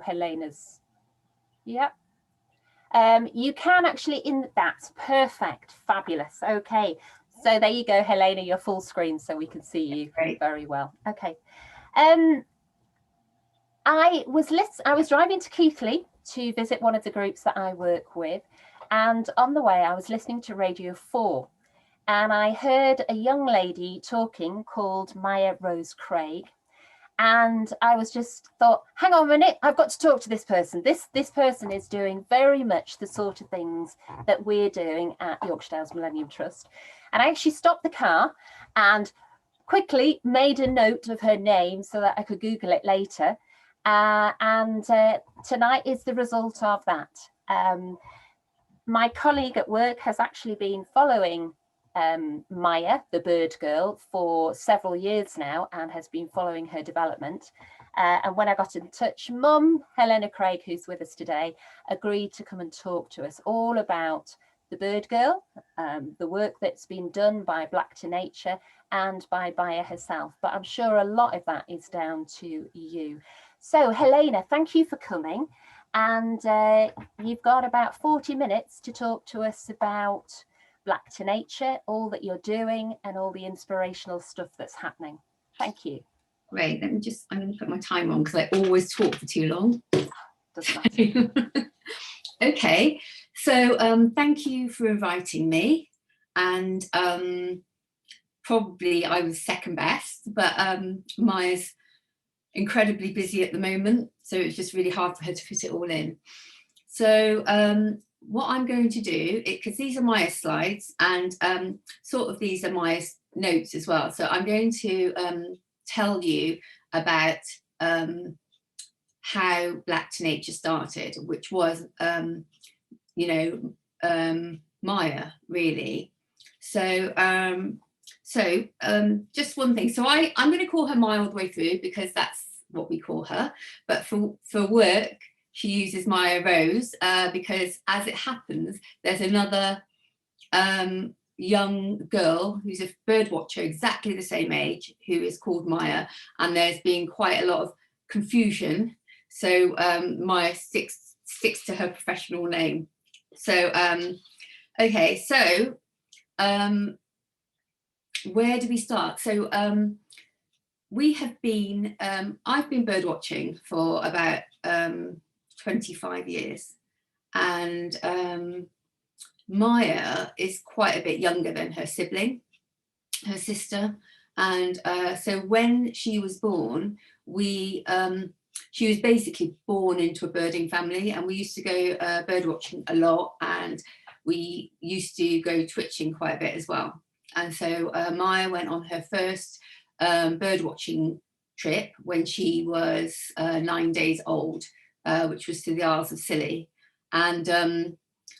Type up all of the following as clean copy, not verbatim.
Helena's. Yeah. You can actually, that's perfect, fabulous. Okay, so there you go, Helena, you're full screen so we can see you very well. Okay. I was driving to Keighley to visit one of the groups that I work with, and on the way I was listening to Radio 4, and I heard a young lady talking called Mya-Rose Craig. And I was just thought, hang on a minute, I've got to talk to this person. This person is doing very much the sort of things that we're doing at Yorkshire Dales Millennium Trust. And I actually stopped the car and quickly made a note of her name so that I could Google it later. Tonight is the result of that. My colleague at work has actually been following Maya, the Birdgirl, for several years now and has been following her development. And when I got in touch, Mum Helena Craig, who's with us today, agreed to come and talk to us all about the Birdgirl, the work that's been done by Black to Nature and by Maya herself. But I'm sure a lot of that is down to you. So Helena, thank you for coming. And you've got about 40 minutes to talk to us about Black to Nature, all that you're doing and all the inspirational stuff that's happening. Thank you. Great, I'm going to put my timer on because I always talk for too long. Doesn't matter. Okay, so thank you for inviting me, and probably I was second best, but Maya's incredibly busy at the moment, so it's just really hard for her to fit it all in. So what I'm going to do, because these are Maya's slides and sort of these are Maya's notes as well, so I'm going to tell you about how Black to Nature started, which was Maya, really. So just one thing, so I'm going to call her Maya all the way through because that's what we call her, but for work she uses Mya-Rose because, as it happens, there's another young girl who's a bird watcher exactly the same age who is called Maya, and there's been quite a lot of confusion, so Maya sticks to her professional name. So okay, so where do we start? So we have been, I've been bird watching for about 25 years, and Maya is quite a bit younger than her sibling, her sister, and so when she was born, she was basically born into a birding family, and we used to go bird watching a lot, and we used to go twitching quite a bit as well. And so Maya went on her first bird watching trip when she was 9 days old, which was to the Isles of Scilly. And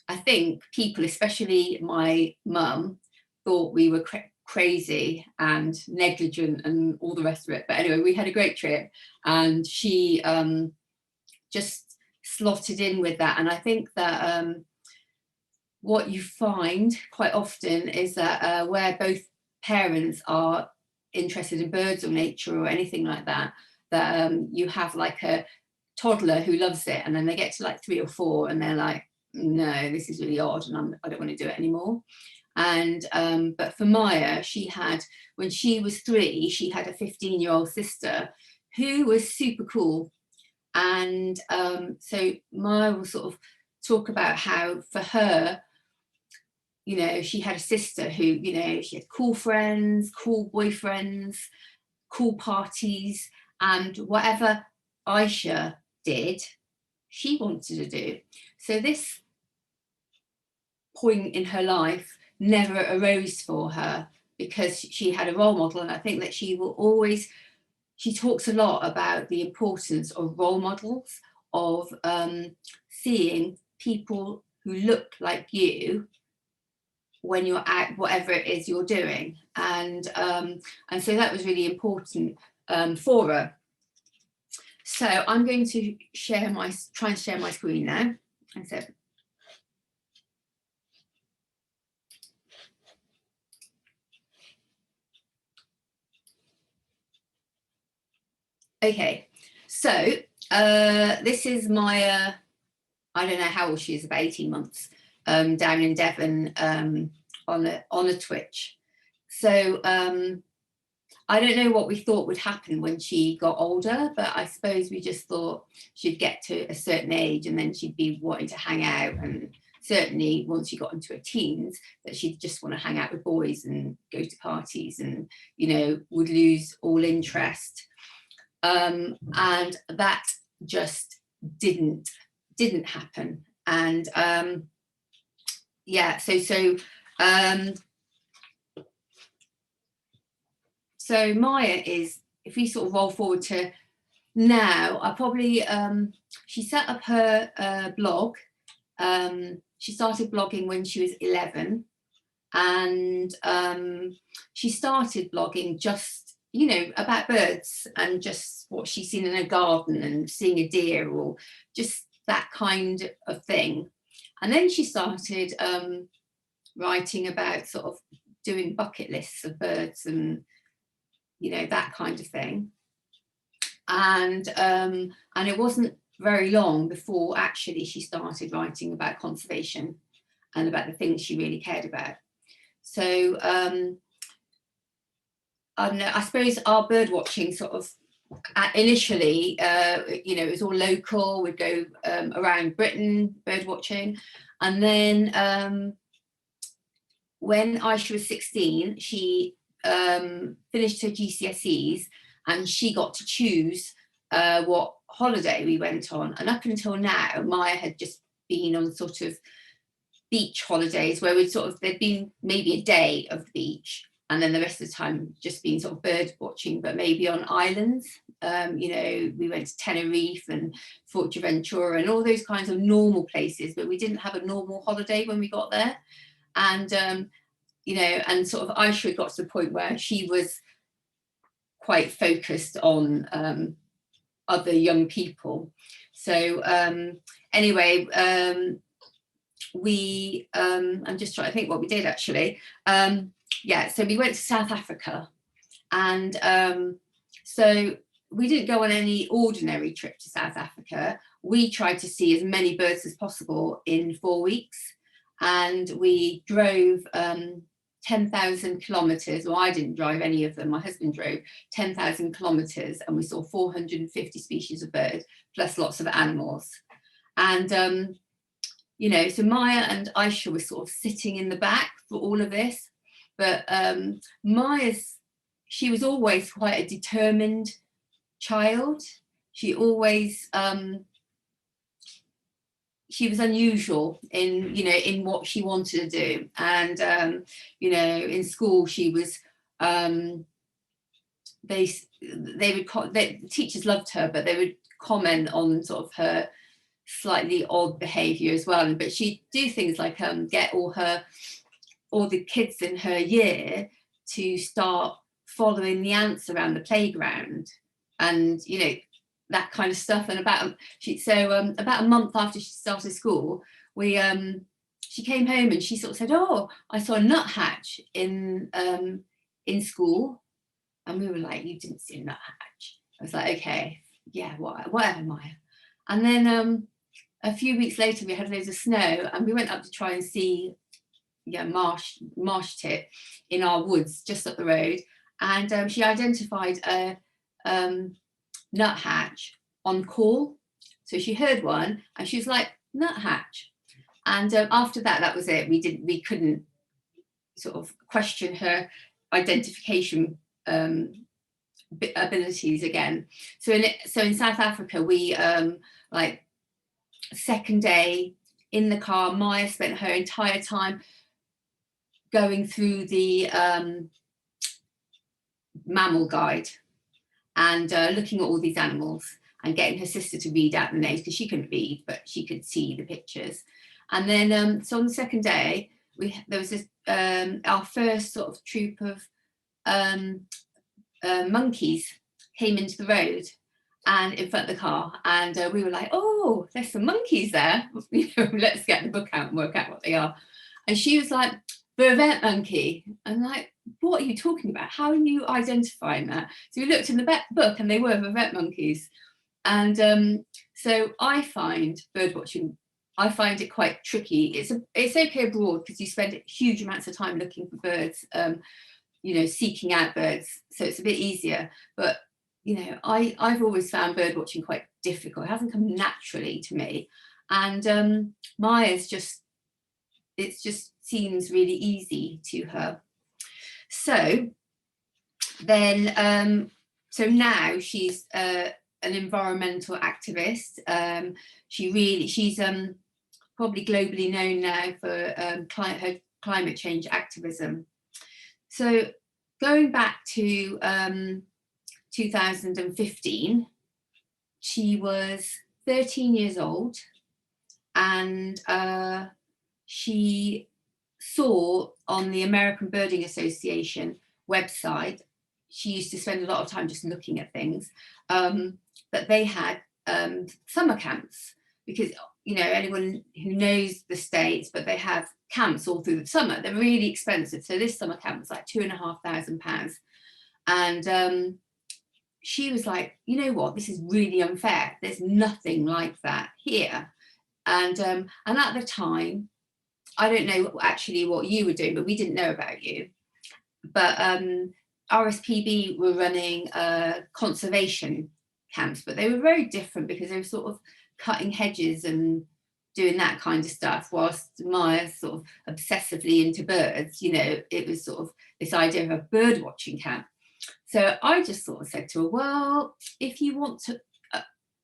I think people, especially my mum, thought we were crazy and negligent and all the rest of it. But anyway, we had a great trip, and she just slotted in with that. And I think that what you find quite often is that where both parents are interested in birds or nature or anything like that, that you have like a toddler who loves it, and then they get to like 3 or 4 and they're like, no, this is really odd and I don't want to do it anymore. And but for Maya, she had, when she was 3, she had a 15-year-old sister who was super cool. And so Maya will sort of talk about how for her, you know, she had a sister who, you know, she had cool friends, cool boyfriends, cool parties, and whatever Aisha did, she wanted to do. So this point in her life never arose for her because she had a role model. And I think that she will always, she talks a lot about the importance of role models, of seeing people who look like you when you're at whatever it is you're doing. And so that was really important for her. So I'm going to try and share my screen now. And so, okay, so This is Mya, I don't know how old she is, about 18 months, down in Devon, on a Twitch. So I don't know what we thought would happen when she got older, but I suppose we just thought she'd get to a certain age and then she'd be wanting to hang out, and certainly once she got into her teens that she'd just want to hang out with boys and go to parties, and would lose all interest, and that just didn't happen. And yeah, so Mya is, if we sort of roll forward to now, I probably she set up her blog. She started blogging when she was 11, and she started blogging just about birds and just what she's seen in her garden and seeing a deer or just that kind of thing. And then she started writing about sort of doing bucket lists of birds and that kind of thing. And it wasn't very long before actually she started writing about conservation and about the things she really cared about. So I suppose our bird watching sort of initially, it was all local. We'd go around Britain bird watching, and then when Aisha was 16, she finished her GCSEs, and she got to choose what holiday we went on. And up until now, Mya had just been on sort of beach holidays where there'd been maybe a day of the beach, and then the rest of the time just been sort of bird watching, but maybe on islands. We went to Tenerife and Fuerteventura and all those kinds of normal places, but we didn't have a normal holiday when we got there. And and sort of Aisha got to the point where she was quite focused on other young people. So anyway, we I'm just trying to think what we did actually. So we went to South Africa, and so we didn't go on any ordinary trip to South Africa. We tried to see as many birds as possible in 4 weeks, and we drove 10,000 kilometers. Well, I didn't drive any of them. My husband drove 10,000 kilometers, and we saw 450 species of bird, plus lots of animals. And so Mya and Aisha were sort of sitting in the back for all of this, but she was always quite a determined child. She always she was unusual in what she wanted to do, and in school she was the teachers loved her, but they would comment on sort of her slightly odd behavior as well. But she'd do things like get all the kids in her year to start following the ants around the playground, and that kind of stuff. And about a month after she started school, she came home and she sort of said, "Oh, I saw a nuthatch in school." And we were like, "You didn't see a nuthatch?" I was like, "Okay, yeah, whatever, Mya." And then a few weeks later, we had loads of snow, and we went up to try and see marsh tit in our woods just up the road, and she identified a nuthatch on call. So she heard one and she was like, "Nuthatch." And after that was it. We couldn't sort of question her identification abilities again. So in South Africa, we second day in the car, Mya spent her entire time going through the mammal guide and looking at all these animals and getting her sister to read out the names, because she couldn't read, but she could see the pictures. And then so on the second day, there was this our first sort of troop of monkeys came into the road and in front of the car, and we were like, "Oh, there's some monkeys there. Let's get the book out and work out what they are." And she was like, "Vervet monkey." I'm like, "What are you talking about? How are you identifying that?" So we looked in the book, and they were vervet monkeys. And so I find bird watching, I find it quite tricky. It's okay abroad because you spend huge amounts of time looking for birds, you know, seeking out birds, so it's a bit easier. But you know, I've always found bird watching quite difficult. It hasn't come naturally to me, and Maya's just, it just seems really easy to her. So then, so now she's an environmental activist. She's probably globally known now for her climate change activism. So going back to 2015, she was 13 years old, and she saw on the American Birding Association website, she used to spend a lot of time just looking at things, that they had summer camps, because, you know, anyone who knows the States, but they have camps all through the summer. They're really expensive. So this summer camp was like £2,500. And she was like, you know what, this is really unfair. There's nothing like that here. And at the time, I don't know actually what you were doing, but we didn't know about you. But RSPB were running conservation camps, but they were very different because they were sort of cutting hedges and doing that kind of stuff, whilst Maya's sort of obsessively into birds. You know, it was sort of this idea of a bird watching camp. So I just sort of said to her, well, if you want to,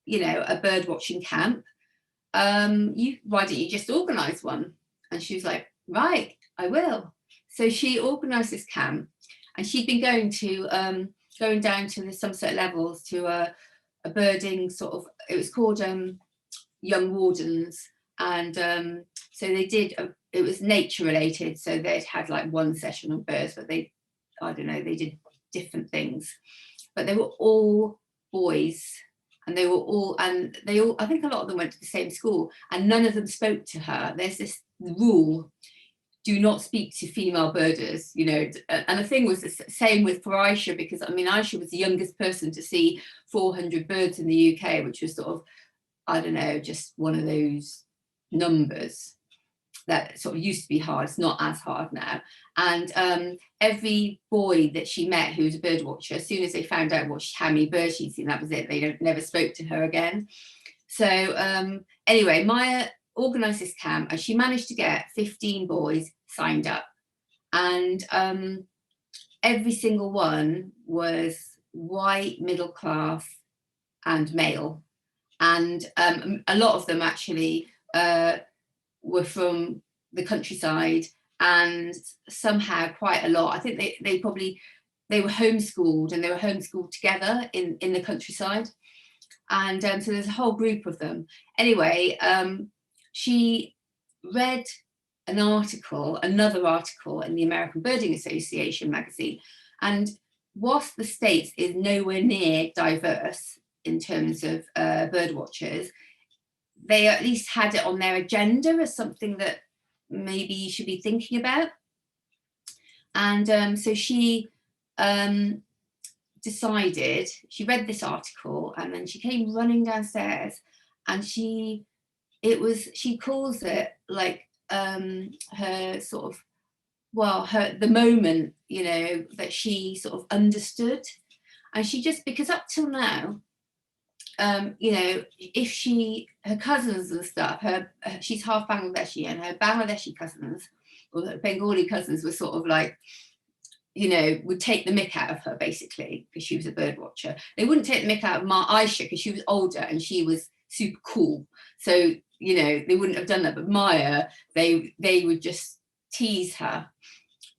you know, a bird watching camp, why don't you just organise one? And she was like, right, I will. So she organised this camp, and she'd been going down to the Somerset Levels to a birding sort of, it was called Young Wardens, and so they did, it was nature related, so they'd had like one session on birds, but they, I don't know, they did different things, but they were all boys, and they all, I think a lot of them went to the same school, and none of them spoke to her. There's this rule, do not speak to female birders, you know. And the thing was the same with for Aisha, because I mean, Aisha was the youngest person to see 400 birds in the UK, which was sort of, I don't know, just one of those numbers that sort of used to be hard. It's not as hard now. And every boy that she met who was a bird watcher, as soon as they found out how many birds she'd seen, that was it. They never spoke to her again. So anyway, Maya organised this camp, and she managed to get 15 boys signed up, and every single one was white, middle class and male, and a lot of them actually were from the countryside, and somehow quite a lot, I think they were homeschooled, and they were homeschooled together in the countryside. And so there's a whole group of them. Anyway, she read another article in the American Birding Association magazine, and whilst the States is nowhere near diverse in terms of bird watchers, they at least had it on their agenda as something that maybe you should be thinking about. And so she decided, she read this article, and then she came running downstairs, and she calls it like her sort of, well, the moment, you know, that she sort of understood. And she just, because up till now, you know, if her cousins and stuff, she's half Bangladeshi, and her Bangladeshi cousins, or her Bengali cousins, were sort of like, you know, would take the mick out of her, basically, because she was a bird watcher. They wouldn't take the mick out of Aisha because she was older and she was super cool. So, you know, they wouldn't have done that. But Maya, they would just tease her,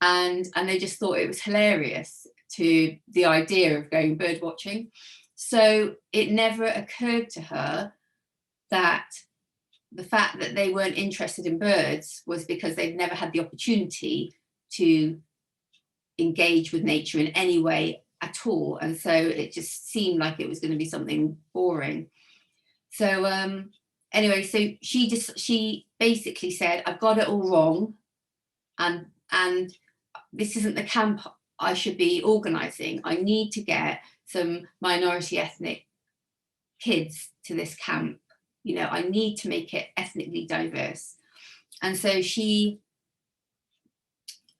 and they just thought it was hilarious, to the idea of going bird watching. So it never occurred to her that the fact that they weren't interested in birds was because they'd never had the opportunity to engage with nature in any way at all. And so it just seemed like it was going to be something boring. So anyway, so she basically said, I've got it all wrong, and this isn't the camp I should be organising. I need to get some minority ethnic kids to this camp. You know, I need to make it ethnically diverse. And so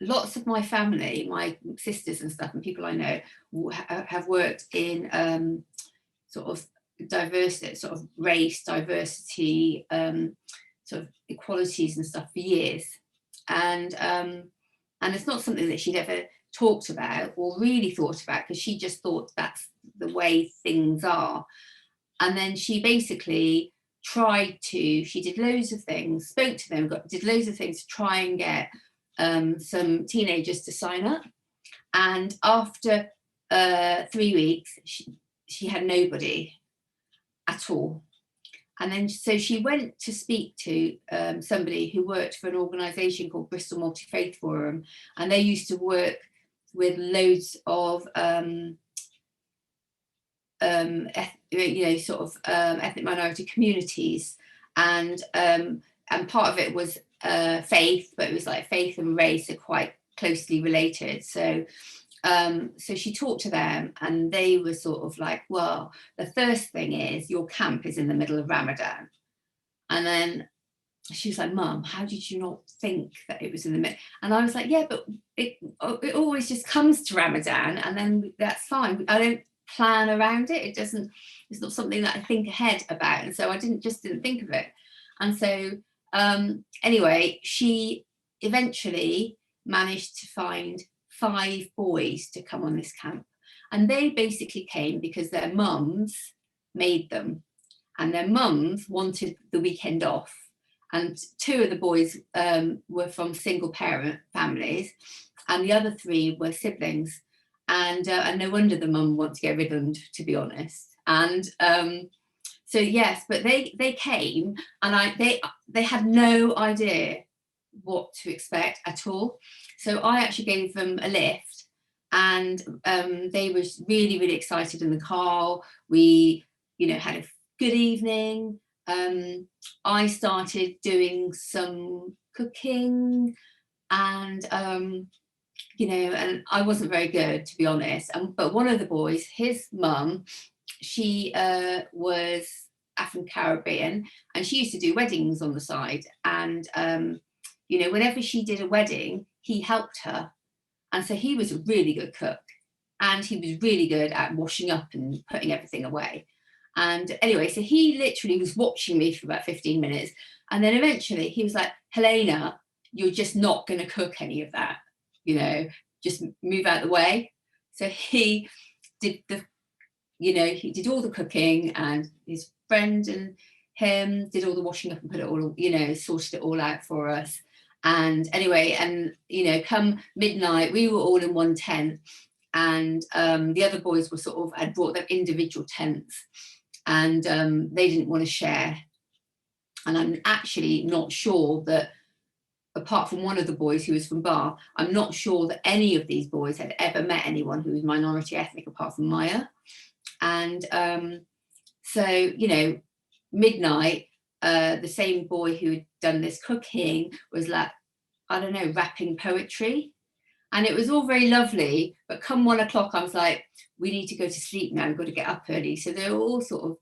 lots of my family, my sisters and stuff, and people I know have worked in sort of diversity, sort of race, diversity, sort of equalities and stuff for years. And it's not something that she'd ever talked about or really thought about, because she just thought that's the way things are. And then she basically she did loads of things, spoke to them, did loads of things to try and get some teenagers to sign up. And after 3 weeks, she had nobody at all. And then so she went to speak to somebody who worked for an organisation called Bristol Multi-Faith Forum, and they used to work with loads of ethnic minority communities, and part of it was faith, but it was like faith and race are quite closely related. So she talked to them, and they were sort of like, well, the first thing is your camp is in the middle of Ramadan. And then she was like, Mum, how did you not think that it was in the middle? And I was like, yeah, but it always just comes to Ramadan, and then that's fine. I don't plan around it. It's not something that I think ahead about. And so I didn't think of it. And so anyway, she eventually managed to find 5 boys to come on this camp, and they basically came because their mums made them, and their mums wanted the weekend off. And 2 of the boys were from single parent families, and the other 3 were siblings. And no wonder the mum wanted to get rid of them, to be honest. And so yes, but they came, and they had no idea what to expect at all. So I actually gave them a lift, and they were really, really excited in the car. We, had a good evening. I started doing some cooking, and and I wasn't very good, to be honest. But one of the boys, his mum, she was African Caribbean, and she used to do weddings on the side. And whenever she did a wedding, he helped her. And so he was a really good cook, and he was really good at washing up and putting everything away. And anyway, so he literally was watching me for about 15 minutes. And then eventually he was like, Helena, you're just not going to cook any of that, just move out the way. So he did he did all the cooking, and his friend and him did all the washing up and put it all, sorted it all out for us. And anyway, and come midnight, we were all in one tent, and the other boys were had brought their individual tents, and they didn't want to share. And I'm actually not sure that, apart from one of the boys who was from Bar, I'm not sure that any of these boys had ever met anyone who was minority ethnic apart from Maya. And so midnight, the same boy who had done this cooking was like, I don't know, rapping poetry. And it was all very lovely, but come 1 o'clock, I was like, we need to go to sleep now, we've got to get up early. So they were all sort of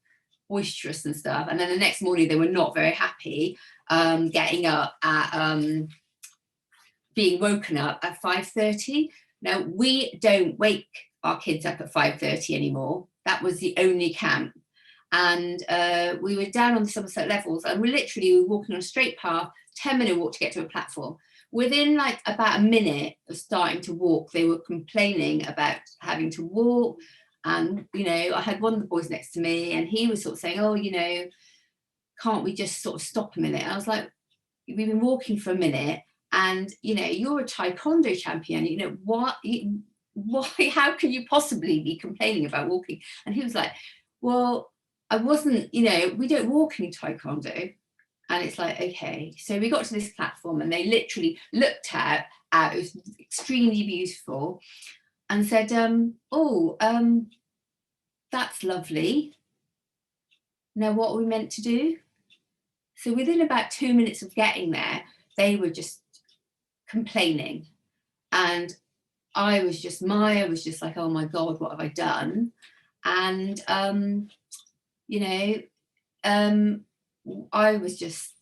boisterous and stuff. And then the next morning, they were not very happy getting up at, being woken up at 5:30. Now, we don't wake our kids up at 5:30 anymore. That was the only camp. And we were down on the Somerset Levels, and we were walking on a straight path, 10-minute walk to get to a platform. Within like about a minute of starting to walk, they were complaining about having to walk. And, I had one of the boys next to me, and he was sort of saying, oh, can't we just sort of stop a minute? And I was like, we've been walking for a minute, and, you're a taekwondo champion, why, how can you possibly be complaining about walking? And he was like, well, I wasn't, we don't walk in taekwondo. And it's like, okay. So we got to this platform, and they literally looked out, it was extremely beautiful, and said, that's lovely. Now, what are we meant to do? So within about 2 minutes of getting there, they were just complaining. And Maya was just like, oh my God, what have I done? And you know, I was just,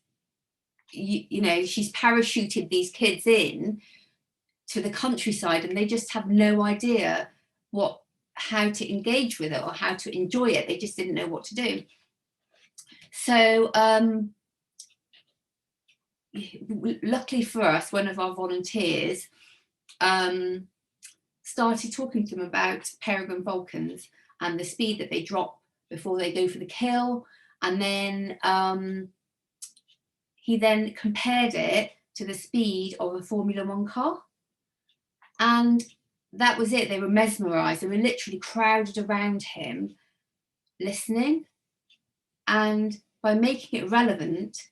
you know, she's parachuted these kids in to the countryside and they just have no idea how to engage with it or how to enjoy it. They just didn't know what to do. So luckily for us, one of our volunteers started talking to them about peregrine falcons and the speed that they drop before they go for the kill. And then he then compared it to the speed of a Formula One car. And that was it. They were mesmerized. They were literally crowded around him, listening. And by making it relevant,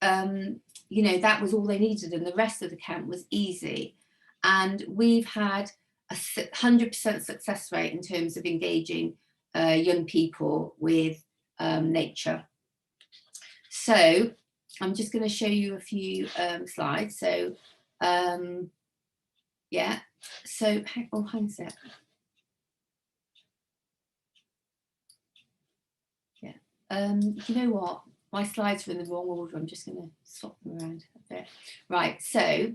you know, that was all they needed. And the rest of the camp was easy. And we've had a 100% success rate in terms of engaging young people with nature. So I'm just going to show you a few slides. So yeah, so hang on a sec. Yeah, you know what? My slides are in the wrong order. I'm just going to swap them around a bit. Right, so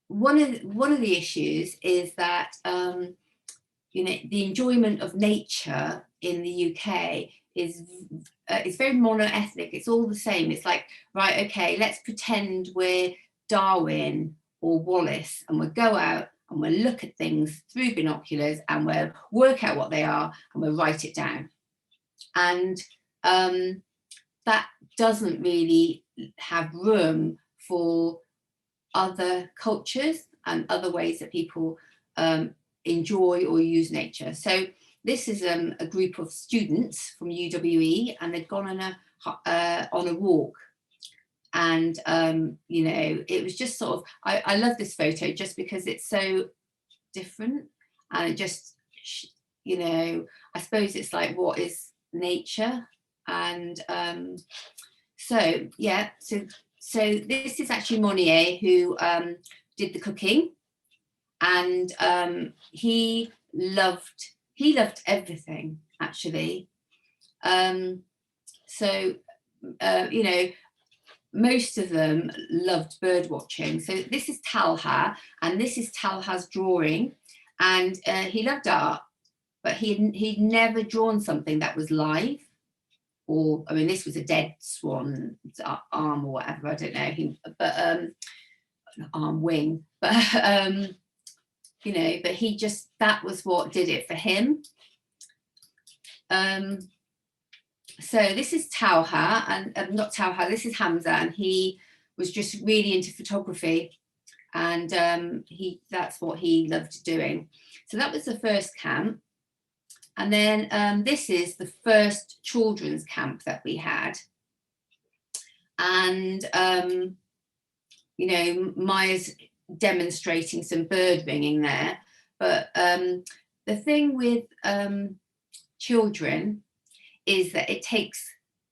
one of the issues is that you know, the enjoyment of nature in the UK is it's very monoethnic. It's all the same. It's like, right, okay, let's pretend we're Darwin or Wallace, and we'll go out and we'll look at things through binoculars and we'll work out what they are and we'll write it down. And that doesn't really have room for other cultures and other ways that people enjoy or use nature. So this is a group of students from UWE, and they'd gone on a walk. And you know, it was just sort of, I love this photo just because it's so different, and it just, you know, I suppose it's like, what is nature? And so yeah, so this is actually Monnier who did the cooking, and he loved everything actually. So you know, most of them loved bird watching. So this is Talha, and this is Talha's drawing, and he loved art, but he'd never drawn something that was live. Or, I mean, this was a dead swan arm or whatever, I don't know, arm wing, but you know, but he just, that was what did it for him. So this is Talha, and not Talha, this is Hamza, and he was just really into photography, and that's what he loved doing. So that was the first camp. And then this is the first children's camp that we had. And, you know, Maya's demonstrating some bird ringing there. But the thing with children is that it takes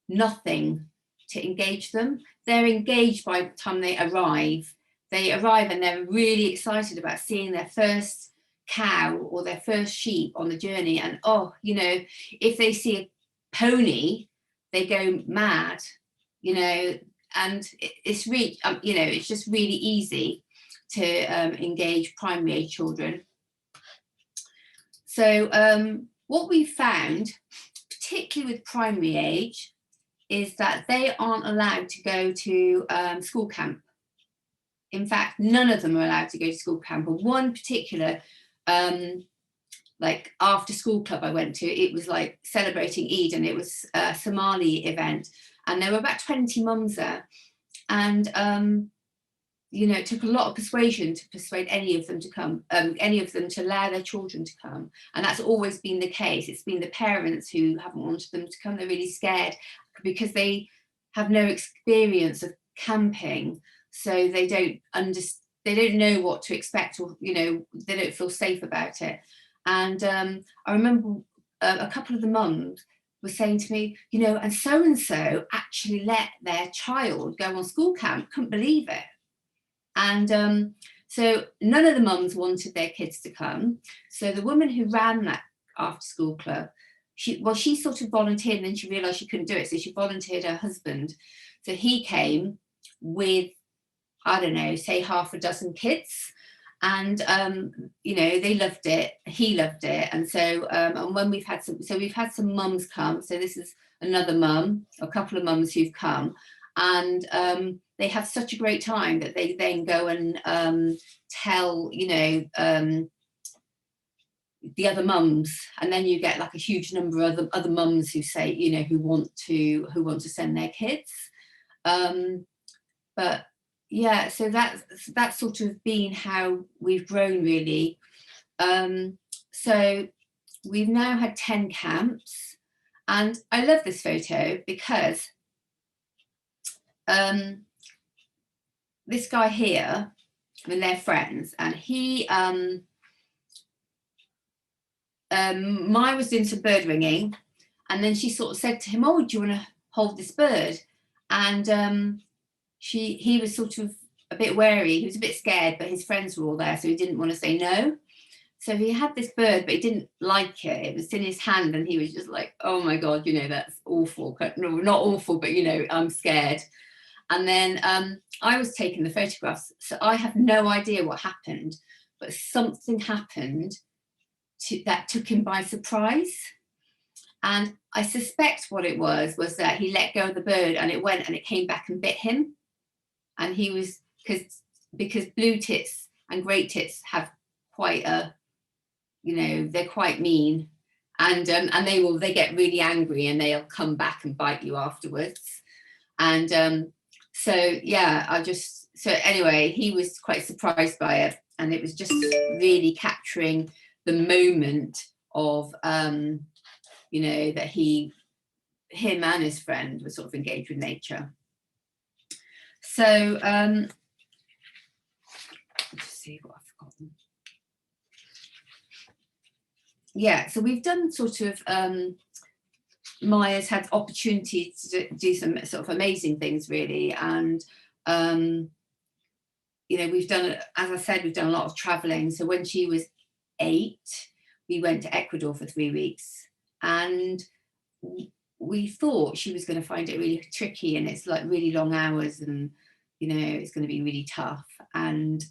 nothing to engage them. They're engaged by the time they arrive. They arrive and they're really excited about seeing their first cow or their first sheep on the journey. And oh, you know, if they see a pony, they go mad, you know, and it's really, you know, it's just really easy to engage primary age children. So what we found, particularly with primary age, is that they aren't allowed to go to school camp. In fact, none of them are allowed to go to school camp. But one particular like after school club I went to, it was like celebrating Eid, and it was a Somali event, and there were about 20 mums there, and you know, it took a lot of persuasion to persuade any of them to come, any of them to allow their children to come. And that's always been the case. It's been the parents who haven't wanted them to come. They're really scared because they have no experience of camping, so they don't understand, they don't know what to expect, or, you know, they don't feel safe about it. And I remember a couple of the mums were saying to me, you know, and so actually let their child go on school camp, couldn't believe it. And so none of the mums wanted their kids to come. So the woman who ran that after school club she sort of volunteered, and then she realized she couldn't do it, so she volunteered her husband. So he came with, I don't know, say half a dozen kids, and you know, they loved it, he loved it. And so and when we've had some mums come, so this is another mum, a couple of mums who've come, and they have such a great time that they then go and tell, you know, the other mums, and then you get like a huge number of other mums who say, you know, who want to send their kids. But yeah, so that's sort of been how we've grown, really. So we've now had 10 camps, and I love this photo because this guy here, I mean, they're friends, and he Maya was doing some bird ringing, and then she sort of said to him, oh, do you want to hold this bird? And he was sort of a bit wary, he was a bit scared, but his friends were all there, so he didn't want to say no. So he had this bird, but he didn't like it. It was in his hand, and he was just like, oh my God, you know, that's awful. No, not awful, but, you know, I'm scared. And then I was taking the photographs, so I have no idea what happened, but something happened that took him by surprise. And I suspect what it was that he let go of the bird, and it went and it came back and bit him. And he was, because blue tits and great tits have quite a, you know, they're quite mean, and they get really angry, and they'll come back and bite you afterwards. And so yeah, so anyway, he was quite surprised by it, and it was just really capturing the moment of you know, that him and his friend were sort of engaged with nature. So let's see what I've forgotten. Yeah, so we've done sort of Maya's had opportunity to do some sort of amazing things, really. And you know, we've done, as I said, we've done a lot of traveling. So when she was 8, we went to Ecuador for 3 weeks, and we thought she was going to find it really tricky, and it's like really long hours, and you know, it's going to be really tough. And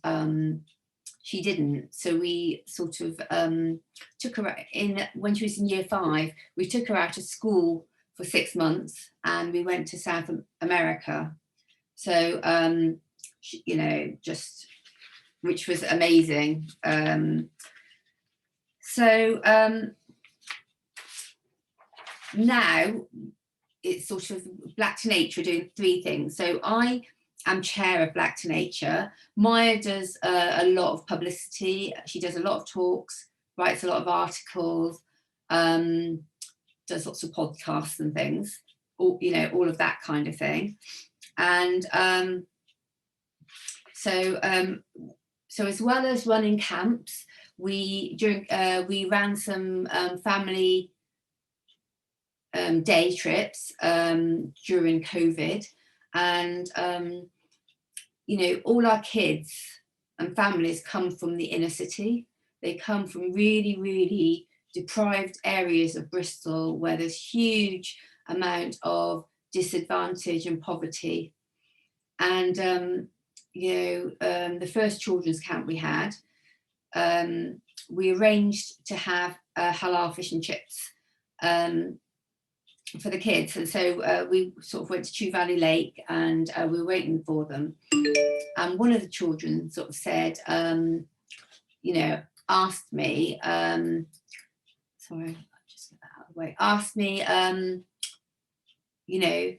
she didn't. So we sort of took her in, when she was in year 5, we took her out of school for 6 months, and we went to South America. So you know, just, which was amazing. So now it's sort of Black to Nature doing 3 things. So I am chair of Black to Nature. Maya does a lot of publicity. She does a lot of talks, writes a lot of articles, does lots of podcasts and things, you know, all of that kind of thing. And so as well as running camps, we ran some family day trips during COVID, and you know, all our kids and families come from the inner city. They come from really, really deprived areas of Bristol, where there's huge amount of disadvantage and poverty. And you know, the first children's camp we had, we arranged to have halal fish and chips for the kids. And so we sort of went to Chew Valley Lake, and we were waiting for them. And one of the children sort of said, you know, asked me, sorry, I'll just get that out of the way, asked me, you know,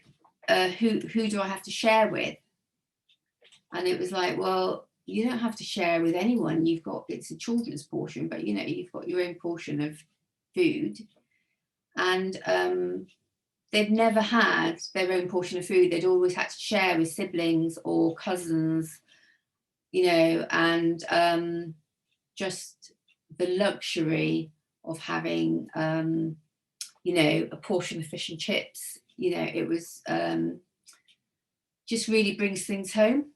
who do I have to share with? And it was like, well, you don't have to share with anyone. You've got, it's a children's portion, but you know, you've got your own portion of food. And they'd never had their own portion of food. They'd always had to share with siblings or cousins, you know, and just the luxury of having, you know, a portion of fish and chips, you know, it was just really brings things home.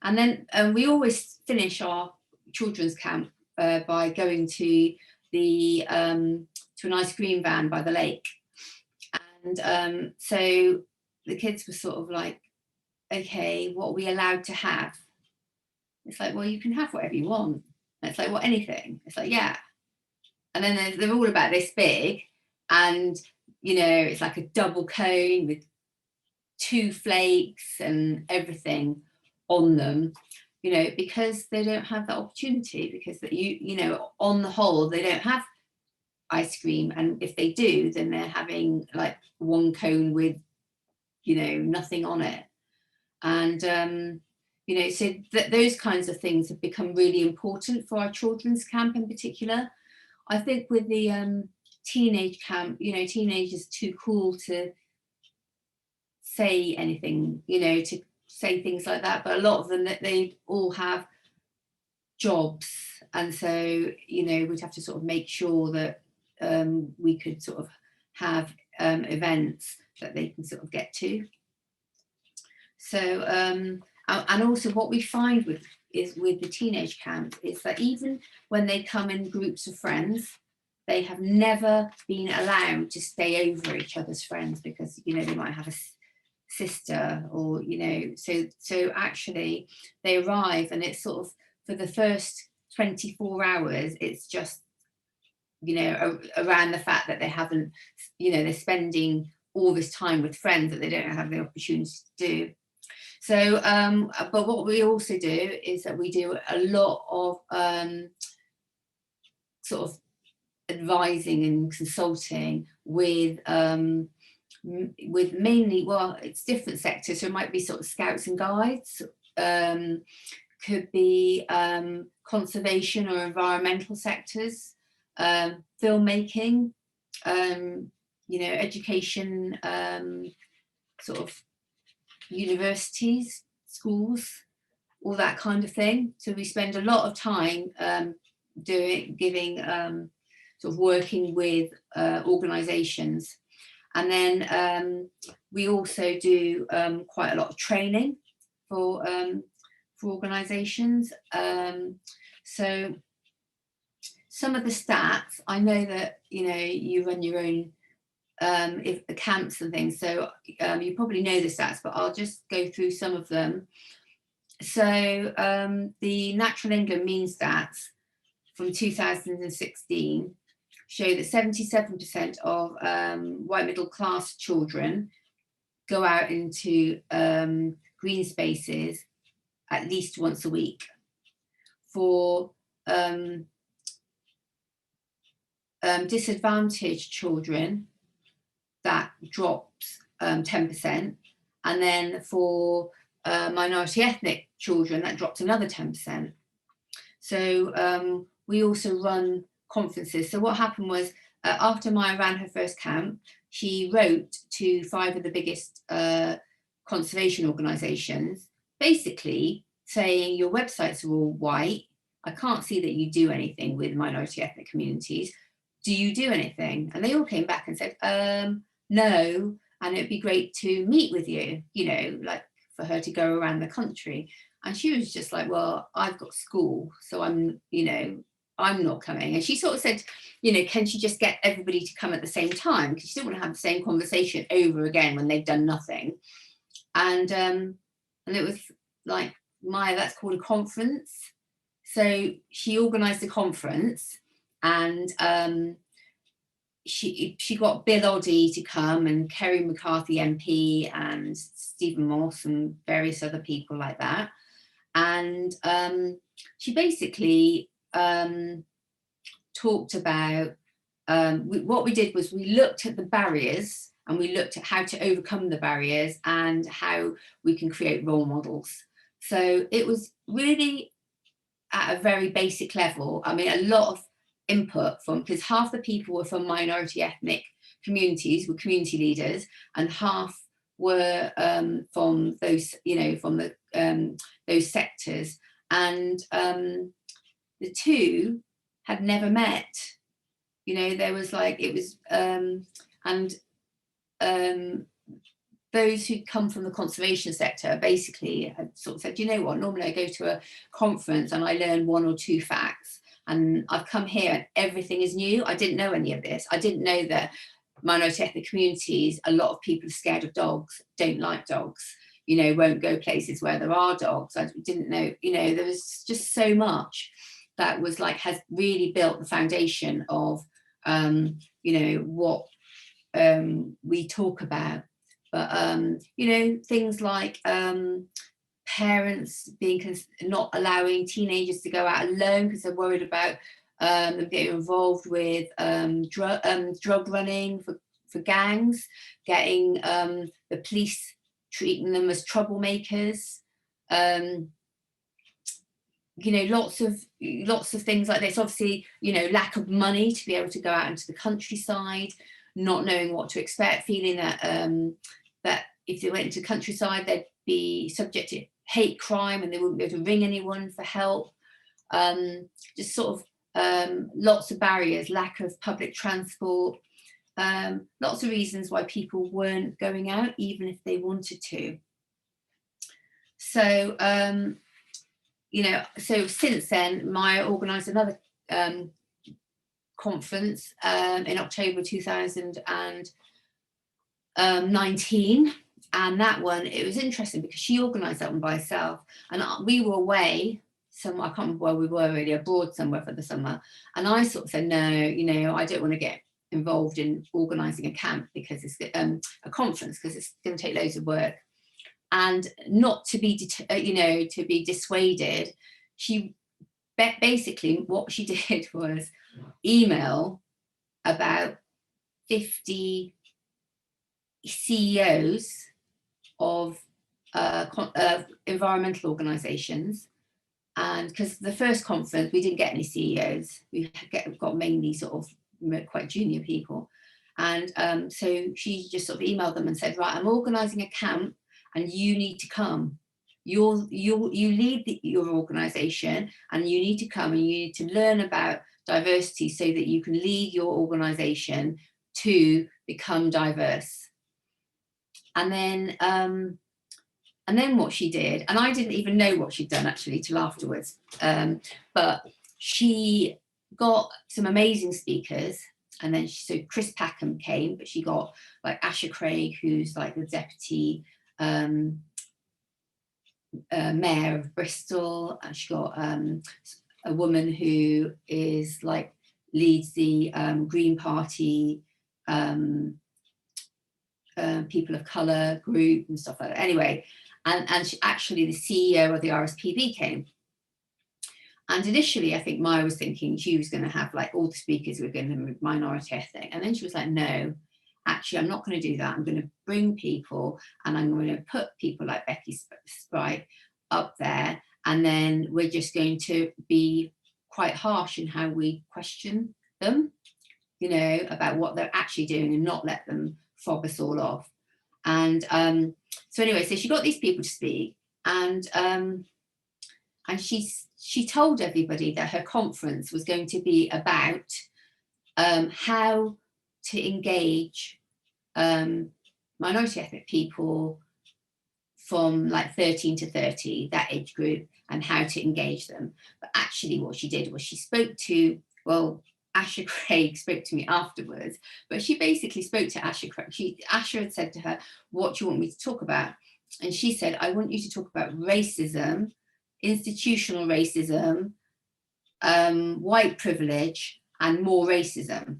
And then we always finish our children's camp by going to the to an ice cream van by the lake. And so the kids were sort of like, okay, what are we allowed to have? It's like, well, you can have whatever you want. And it's like, well, anything. It's like, yeah. And then they're all about this big, and you know, it's like a double cone with 2 flakes and everything on them, you know, because they don't have that opportunity, because you know, on the whole, they don't have ice cream, and if they do, then they're having like 1 cone with, you know, nothing on it. And you know, so those kinds of things have become really important for our children's camp in particular. I think with the teenage camp, you know, teenagers too cool to say anything, you know, to say things like that, but a lot of them, that they all have jobs, and so, you know, we'd have to sort of make sure that we could sort of have events that they can sort of get to. So and also what we find with the teenage camp is that even when they come in groups of friends, they have never been allowed to stay over each other's friends, because, you know, they might have a sister, or, you know, so actually they arrive, and it's sort of, for the first 24 hours, it's just, you know, around the fact that they haven't, you know, they're spending all this time with friends that they don't have the opportunity to do. So but what we also do is that we do a lot of sort of advising and consulting with mainly, well, it's different sectors, so it might be sort of scouts and guides, could be conservation or environmental sectors, filmmaking, you know, education, sort of universities, schools, all that kind of thing. So we spend a lot of time giving sort of working with organisations. And then we also do quite a lot of training for organisations. So some of the stats, I know that, you know, you run your own if the camps and things, so you probably know the stats, but I'll just go through some of them. So the Natural England mean stats from 2016 show that 77% of white middle class children go out into green spaces at least once a week. For disadvantaged children, that drops 10%, and then for minority ethnic children, that drops another 10%. So we also run conferences. So what happened was, after Mya ran her first camp, she wrote to 5 of the biggest conservation organisations, basically saying, your websites are all white, I can't see that you do anything with minority ethnic communities, do you do anything? And they all came back and said, no, and it'd be great to meet with you, you know, like for her to go around the country. And she was just like, well, I've got school, so I'm, you know, I'm not coming. And she sort of said, you know, can she just get everybody to come at the same time? Because she didn't want to have the same conversation over again when they've done nothing. And it was like, Mya, that's called a conference. So she organised a conference, and she got Bill Oddie to come, and Kerry McCarthy MP, and Stephen Moss, and various other people like that. And she basically talked about, what we did was we looked at the barriers, and we looked at how to overcome the barriers and how we can create role models. So it was really at a very basic level. I mean, a lot of input from, because half the people were from minority ethnic communities, were community leaders, and half were from those, you know, from the those sectors, and the two had never met. You know, there was like, it was those who'd come from the conservation sector basically had sort of said, you know what, normally I go to a conference and I learn 1 or 2 facts, And I've come here and everything is new. I didn't know any of this. I didn't know that minority ethnic communities, a lot of people are scared of dogs, don't like dogs, you know, won't go places where there are dogs. I didn't know, you know, there was just so much that was like, has really built the foundation of, you know, what we talk about. But, you know, things like parents being not allowing teenagers to go out alone because they're worried about them getting involved with drug running for gangs, getting the police treating them as troublemakers. You know, lots of things like this. Obviously, you know, lack of money to be able to go out into the countryside, not knowing what to expect, feeling that that if they went into countryside, they'd be subject to hate crime and they wouldn't be able to ring anyone for help. Just sort of lots of barriers, lack of public transport, lots of reasons why people weren't going out, even if they wanted to. So, you know, so since then, Mya organised another conference in October 2019. And that one, it was interesting because she organised that one by herself. And we were away somewhere, I can't remember where we were really, abroad somewhere for the summer. And I sort of said, no, you know, I don't want to get involved in organising a camp because it's a conference, because it's going to take loads of work. And not to be, you know, to be dissuaded, she basically what she did was email about 50 CEOs of environmental organisations. And because the first conference, we didn't get any CEOs, we got mainly sort of quite junior people. And so she just sort of emailed them and said, right, I'm organising a camp and you need to come. You lead your organisation and you need to come and you need to learn about diversity so that you can lead your organisation to become diverse. And then what she did, and I didn't even know what she'd done actually till afterwards, but she got some amazing speakers. And then so Chris Packham came, but she got like Asha Craig, who's like the deputy mayor of Bristol, and she got a woman who is like leads the Green Party people of colour group and stuff like that. Anyway, and she, actually the CEO of the RSPB came. And initially, I think Mya was thinking she was going to have like all the speakers were going to be minority ethnic. And then she was like, no, actually, I'm not going to do that. I'm going to bring people and I'm going to put people like Becky Sprite up there. And then we're just going to be quite harsh in how we question them, you know, about what they're actually doing and not let them fob us all off. And so anyway, so she got these people to speak, and she told everybody that her conference was going to be about how to engage minority ethnic people from like 13 to 30, that age group, and how to engage them. But actually what she did was she spoke to, well, Asha Craig spoke to me afterwards, but she basically spoke to Asha Craig. Asha had said to her, what do you want me to talk about? And she said, I want you to talk about racism, institutional racism, white privilege, and more racism.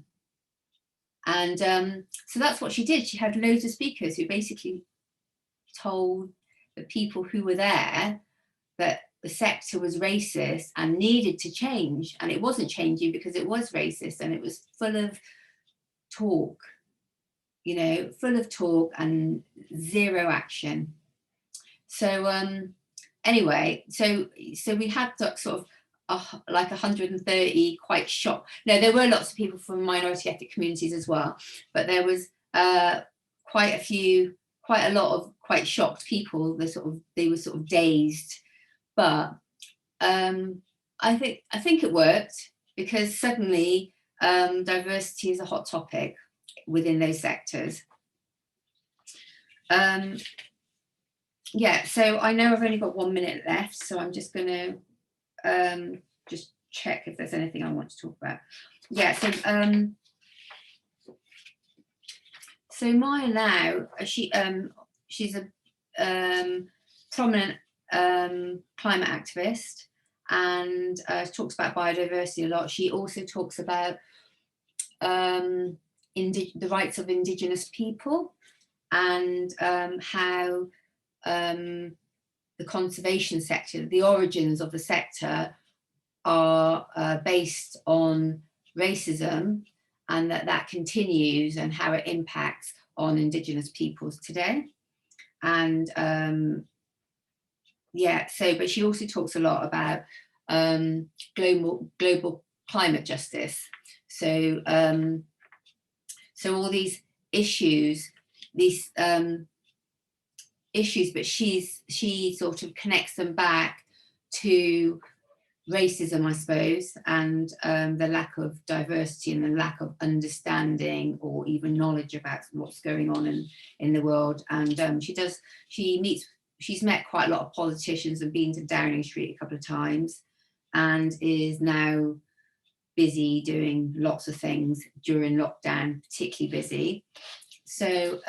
And so that's what she did. She had loads of speakers who basically told the people who were there that the sector was racist and needed to change. And it wasn't changing because it was racist and it was full of talk, you know, full of talk and zero action. So anyway, so we had that sort of like 130 quite shocked. No, there were lots of people from minority ethnic communities as well, but there was quite a lot of quite shocked people. They were sort of dazed. But I think it worked, because suddenly diversity is a hot topic within those sectors. Yeah, so I know I've only got 1 minute left, so I'm just going to just check if there's anything I want to talk about. Yeah, so Maya now, she's a prominent climate activist, and talks about biodiversity a lot. She also talks about the rights of Indigenous people, and how the conservation sector, the origins of the sector are based on racism, and that continues, and how it impacts on Indigenous peoples today. And yeah, but she also talks a lot about global climate justice. So all these issues, but she sort of connects them back to racism, I suppose, and the lack of diversity and the lack of understanding or even knowledge about what's going on in the world. And she's met quite a lot of politicians and been to Downing Street a couple of times, and is now busy doing lots of things during lockdown, particularly busy. So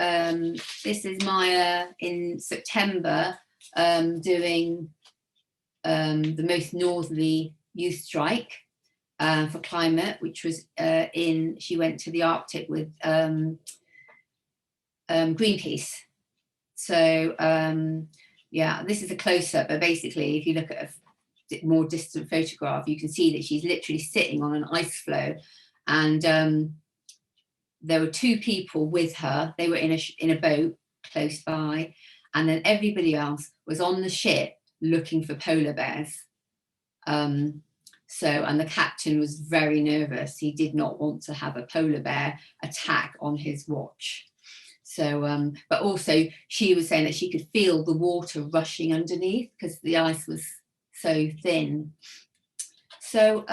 this is Maya in September doing the most northerly youth strike for climate, which was she went to the Arctic with Greenpeace. So yeah, this is a close-up, but basically if you look at a more distant photograph, you can see that she's literally sitting on an ice floe, and there were two people with her. They were in a boat close by, and then everybody else was on the ship looking for polar bears. And the captain was very nervous. He did not want to have a polar bear attack on his watch. So, but also she was saying that she could feel the water rushing underneath because the ice was so thin. So,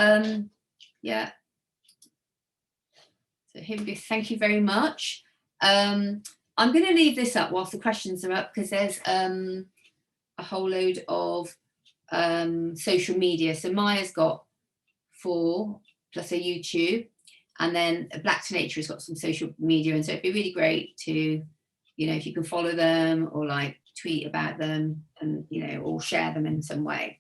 yeah. So here we go. Thank you very much. I'm going to leave this up whilst the questions are up, because there's a whole load of social media. So Maya's got 4 plus a YouTube, and then Black to Nature has got some social media, and so it'd be really great to, if you can follow them or like tweet about them, and or share them in some way.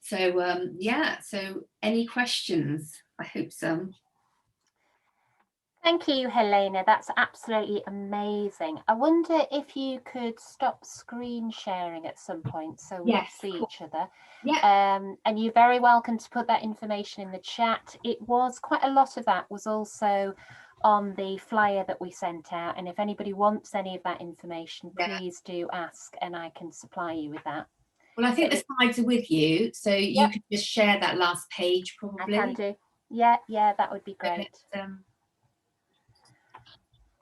So yeah, so any questions? I hope so. Thank you, Helena. That's absolutely amazing. I wonder if you could stop screen sharing at some point so we see each other. Yeah. And you're very welcome to put that information in the chat. It was quite a lot of that was also on the flyer that we sent out. And if anybody wants any of that information, please do ask and I can supply you with that. Well, I think the slides are with you, so you could just share that last page probably. I can do. Yeah, that would be great.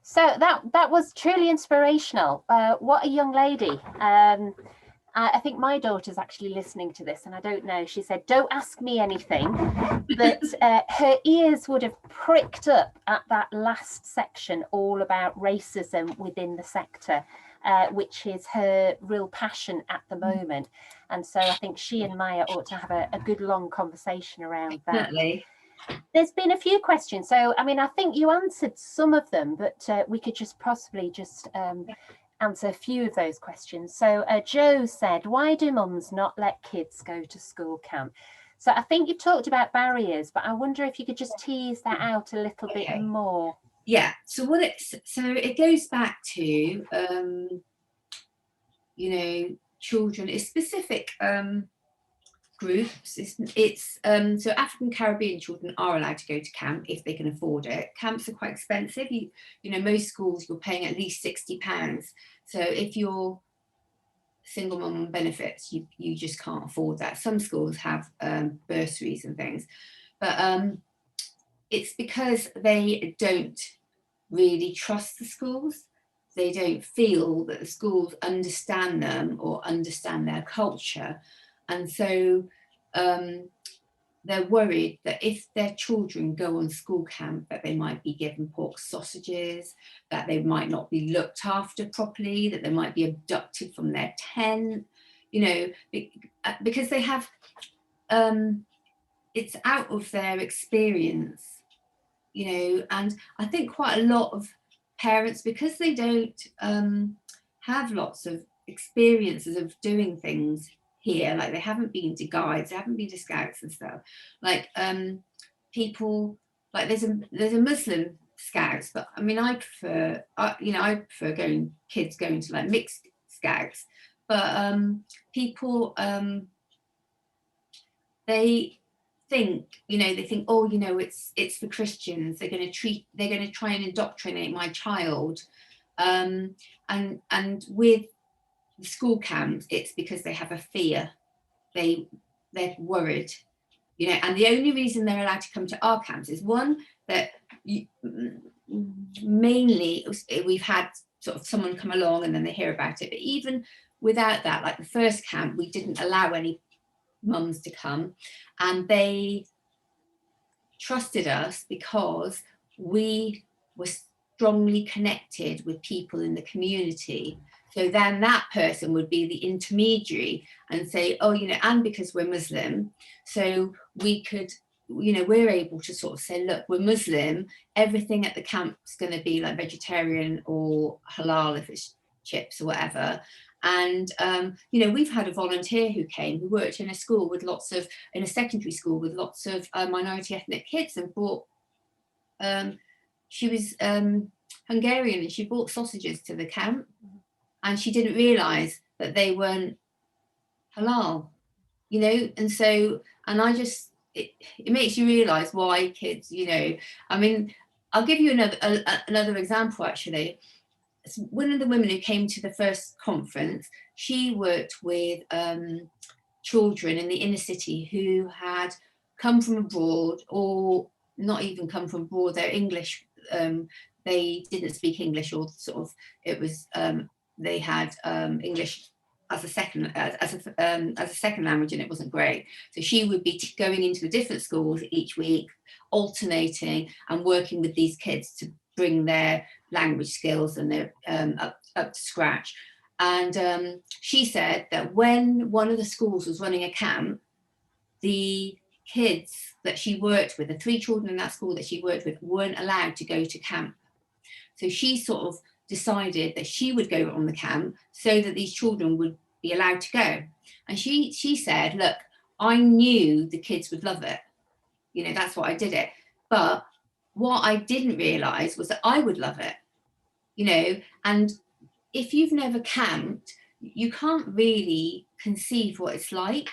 So that was truly inspirational. What a young lady. I think my daughter's actually listening to this, and I don't know. She said, "Don't ask me anything," but her ears would have pricked up at that last section, all about racism within the sector, which is her real passion at the moment. And so I think she and Maya ought to have a good long conversation around that. Definitely. There's been a few questions. So, I mean, I think you answered some of them, but we could just possibly answer a few of those questions. So Joe said, why do mums not let kids go to school camp? So I think you talked about barriers, but I wonder if you could just tease that out a little bit more. Yeah, so it goes back to, children, it's specific groups. So African Caribbean children are allowed to go to camp if they can afford it. Camps are quite expensive. Most schools you're paying at least £60. So if you're single mum on benefits, you just can't afford that. Some schools have bursaries and things, but it's because they don't really trust the schools. They don't feel that the schools understand them or understand their culture. And so they're worried that if their children go on school camp, that they might be given pork sausages, that they might not be looked after properly, that they might be abducted from their tent, because they have, it's out of their experience, you know. And I think quite a lot of parents, because they don't have lots of experiences of doing things here, like they haven't been to guides, they haven't been to scouts and stuff, like people, like there's a Muslim scouts, but I mean I prefer kids going to like mixed scouts, but people they think, oh, it's for Christians, they're going to try and indoctrinate my child, and with the school camps, it's because they have a fear, they're worried, and the only reason they're allowed to come to our camps is one, that mainly we've had sort of someone come along and then they hear about it, but even without that, like the first camp, we didn't allow any mums to come, and they trusted us because we were strongly connected with people in the community. So then that person would be the intermediary and say, oh, and because we're Muslim, so we could, we're able to sort of say, look, we're Muslim, everything at the camp's going to be like vegetarian or halal if it's chips or whatever. And we've had a volunteer who came, who worked in a school with in a secondary school with lots of minority ethnic kids, and brought, she was Hungarian, and she brought sausages to the camp, and she didn't realise that they weren't halal, and so, and I just, it makes you realise why kids, I mean, I'll give you another example actually. One of the women who came to the first conference, she worked with children in the inner city who had come from abroad, or not even come from abroad, they're English, they didn't speak English, or sort of, it was, they had English as a second language, and it wasn't great. So she would be going into the different schools each week, alternating and working with these kids to bring their language skills and their up to scratch. And she said that when one of the schools was running a camp, the kids that she worked with, the 3 children in that school that she worked with, weren't allowed to go to camp. So she sort of decided that she would go on the camp so that these children would be allowed to go. And she said, look, I knew the kids would love it, that's why I did it, but what I didn't realise was that I would love it, and if you've never camped, you can't really conceive what it's like.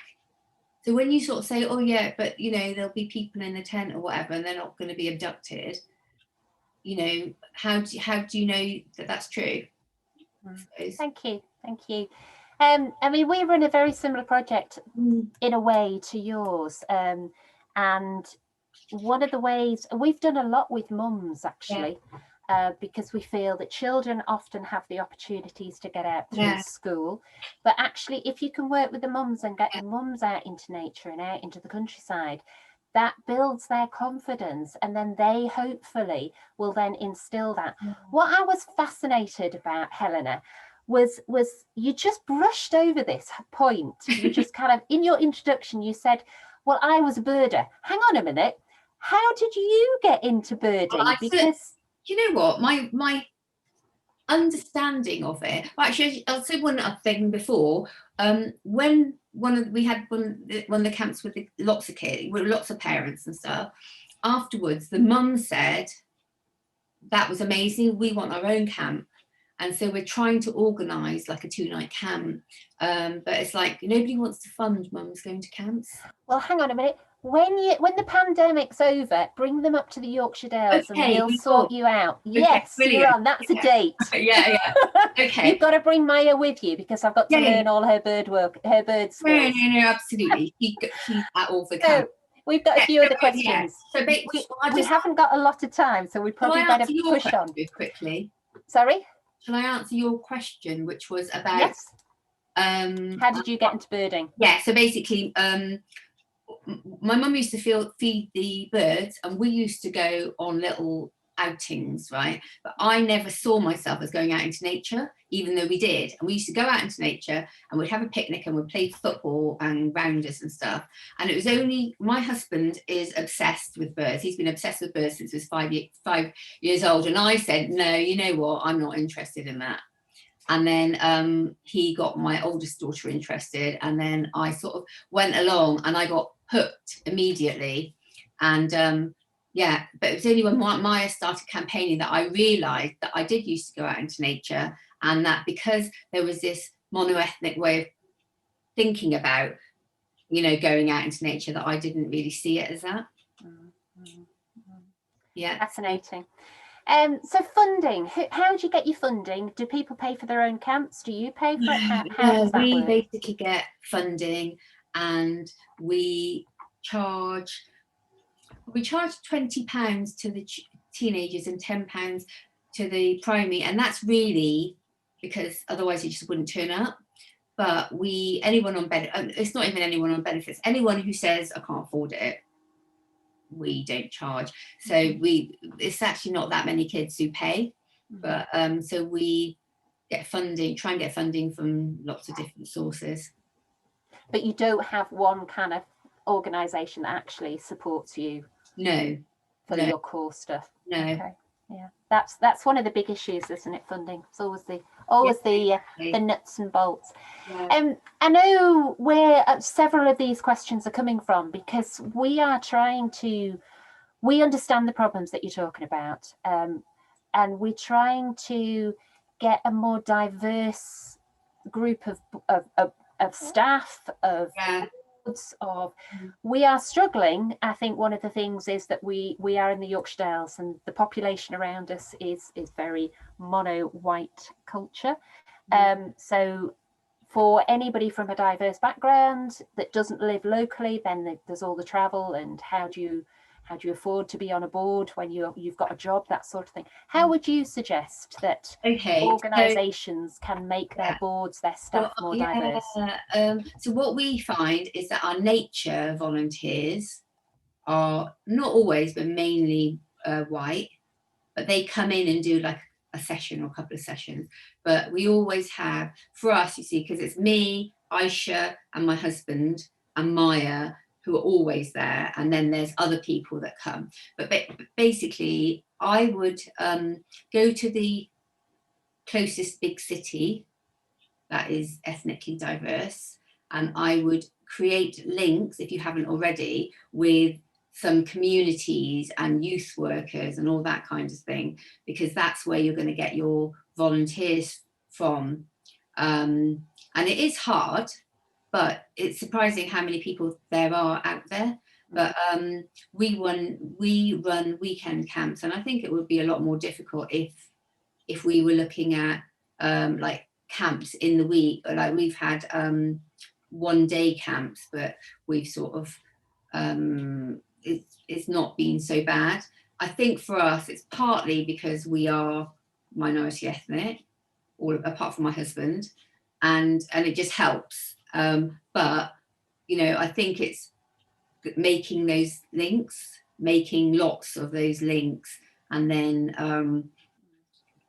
So when you sort of say, oh yeah, but there'll be people in the tent or whatever, and they're not going to be abducted, how do you know that that's true? Thank you. I mean, we run a very similar project in a way to yours, and one of the ways, we've done a lot with mums actually, because we feel that children often have the opportunities to get out through school, but actually if you can work with the mums and get the mums out into nature and out into the countryside, that builds their confidence, and then they hopefully will then instill that. What I was fascinated about, Helena, was you just brushed over this point. You just kind of, in your introduction, you said, well, I was a birder. Hang on a minute. How did you get into birding? Well, because you know what, my understanding of it, well, actually, I'll say one other thing before. When we had one of the camps with lots of kids, with lots of parents and stuff, afterwards the mum said, that was amazing, we want our own camp. And so we're trying to organise like a 2-night camp, but it's like nobody wants to fund mums going to camps. Well, hang on a minute. When the pandemic's over, bring them up to the Yorkshire Dales, and we'll sort you out. Okay, yes, brilliant. You're on. That's a date. Yeah. Okay. You've got to bring Maya with you, because I've got to learn all her bird skills. No, absolutely. She's at all for camp. We've got a few other questions. So we haven't got a lot of time, so we probably better push on quickly. Sorry? Shall I answer your question, which was about... Yes. How did you get into birding? Yeah, so basically, my mum used to feed the birds, and we used to go on little outings, right? But I never saw myself as going out into nature, even though we did. And we used to go out into nature and we'd have a picnic and we'd play football and rounders and stuff. And it was only, my husband is obsessed with birds. He's been obsessed with birds since he was 5 years old. And I said, no, you know what? I'm not interested in that. And then he got my oldest daughter interested. And then I sort of went along and I got hooked immediately. And yeah, but it was only when Maya started campaigning that I realised that I did used to go out into nature, and that because there was this monoethnic way of thinking about, you know, going out into nature, that I didn't really see it as that. Yeah. Fascinating. So funding, how do you get your funding? Do people pay for their own camps? Do you pay for it? How does that we work? basically get funding, and we charge £20 to the teenagers and £10 to the primary, and that's really because otherwise you just wouldn't turn up. But anyone on benefits, it's not even anyone on benefits, anyone who says I can't afford it, we don't charge. So it's actually not that many kids who pay, but so we get funding, try and get funding from lots of different sources. But you don't have one kind of organisation that actually supports you? No. For your core stuff? No. Okay. Yeah, that's one of the big issues, isn't it? Funding. It's always the nuts and bolts. Yeah. I know where several of these questions are coming from, because we understand the problems that you're talking about, and we're trying to get a more diverse group of staff, of we are struggling. I think one of the things is that we are in the Yorkshire Dales, and the population around us is very mono white culture. So for anybody from a diverse background that doesn't live locally, then there's all the travel, and how do you afford to be on a board when you've got a job, that sort of thing. How would you suggest that organisations can make their boards, their staff more diverse? So what we find is that our nature volunteers are not always, but mainly white, but they come in and do like a session or a couple of sessions. But we always have, for us, you see, because it's me, Aisha and my husband and Maya, who are always there, and then there's other people that come. But basically, I would go to the closest big city that is ethnically diverse, and I would create links, if you haven't already, with some communities and youth workers and all that kind of thing, because that's where you're going to get your volunteers from. And it is hard, but it's surprising how many people there are out there. But we run weekend camps, and I think it would be a lot more difficult if we were looking at like camps in the week. Like we've had 1 day camps, but we've sort of it's not been so bad. I think for us it's partly because we are minority ethnic, all apart from my husband, and it just helps. But you know, I think it's making those links, making lots of those links, and then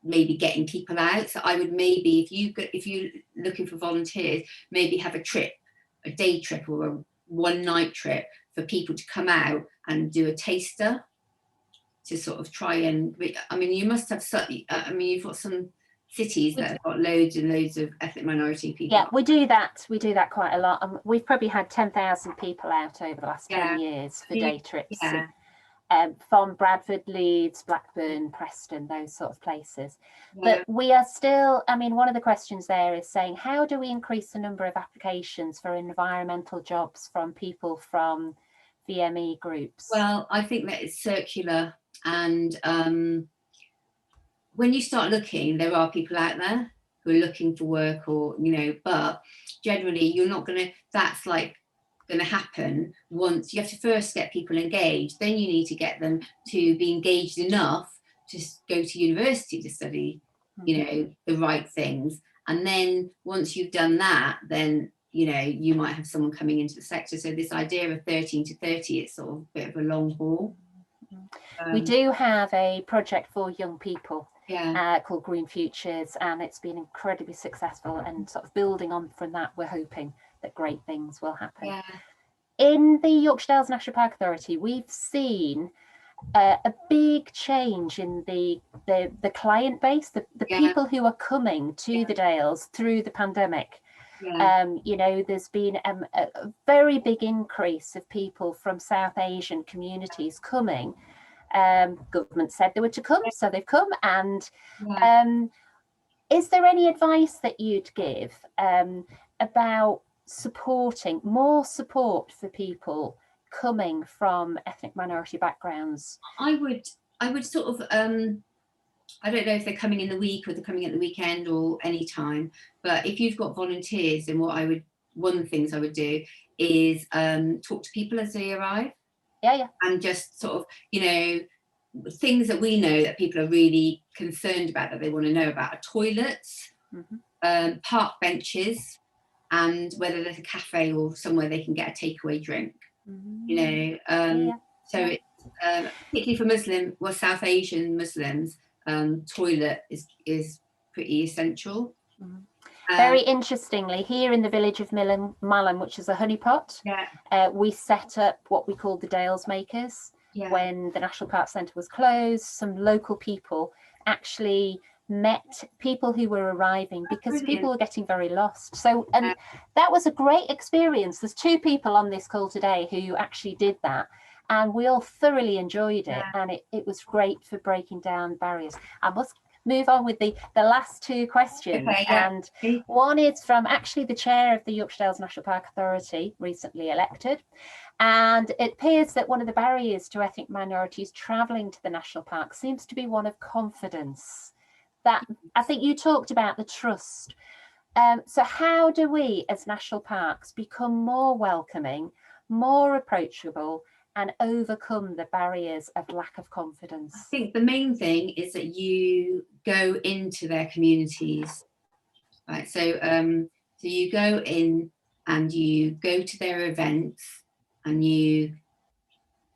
maybe getting people out. So I would maybe, if you're looking for volunteers, maybe have a trip, a day trip or a 1 night trip for people to come out and do a taster, to sort of try and, I mean, you must have, I mean, you've got some cities that have got loads and loads of ethnic minority people. Yeah, we do that quite a lot. We've probably had 10,000 people out over the last 10 years for day trips. From Bradford, Leeds, Blackburn, Preston, those sort of places. But we are still, I mean, one of the questions there is saying, how do we increase the number of applications for environmental jobs from people from VME groups? Well, I think that it's circular, and when you start looking, there are people out there who are looking for work, or, you know, but generally you're not going to, that's like going to happen once you have to first get people engaged, then you need to get them to be engaged enough to go to university to study, you know, the right things. And then once you've done that, then, you know, you might have someone coming into the sector. So this idea of 13 to 30, it's sort of a bit of a long haul. We do have a project for young people Yeah. called Green Futures, and it's been incredibly successful, and sort of building on from that, we're hoping that great things will happen. Yeah. In the Yorkshire Dales National Park Authority, we've seen a big change in the client base, the Yeah. people who are coming to the Dales through the pandemic. Yeah. You know, there's been a very big increase of people from South Asian communities coming. Government said they were to come, so they've come. And is there any advice that you'd give about supporting more support for people coming from ethnic minority backgrounds? I would sort of I don't know if they're coming in the week or they're coming at the weekend or any time, but if you've got volunteers, then one of the things I would do is talk to people as they arrive. Yeah. And just sort of, you know, things that we know that people are really concerned about, that they want to know about, are toilets, park benches, and whether there's a cafe or somewhere they can get a takeaway drink. You know, so it's particularly for South Asian Muslims, toilet is pretty essential. Very interestingly, here in the village of Millennium, which is a honeypot, we set up what we call the Dales Makers. When the National Park Centre was closed, some local people actually met people who were arriving, because people were getting very lost. So, and that was a great experience. There's 2 people on this call today who actually did that, and we all thoroughly enjoyed it, and it was great for breaking down barriers. I must move on with the last 2 questions. And one is from actually the chair of the Yorkshire Dales National Park Authority, recently elected. And it appears that one of the barriers to ethnic minorities travelling to the national park seems to be one of confidence. That I think you talked about the trust. So how do we as national parks become more welcoming, more approachable, and overcome the barriers of lack of confidence? I think the main thing is that you go into their communities, right? So so you go in and you go to their events, and you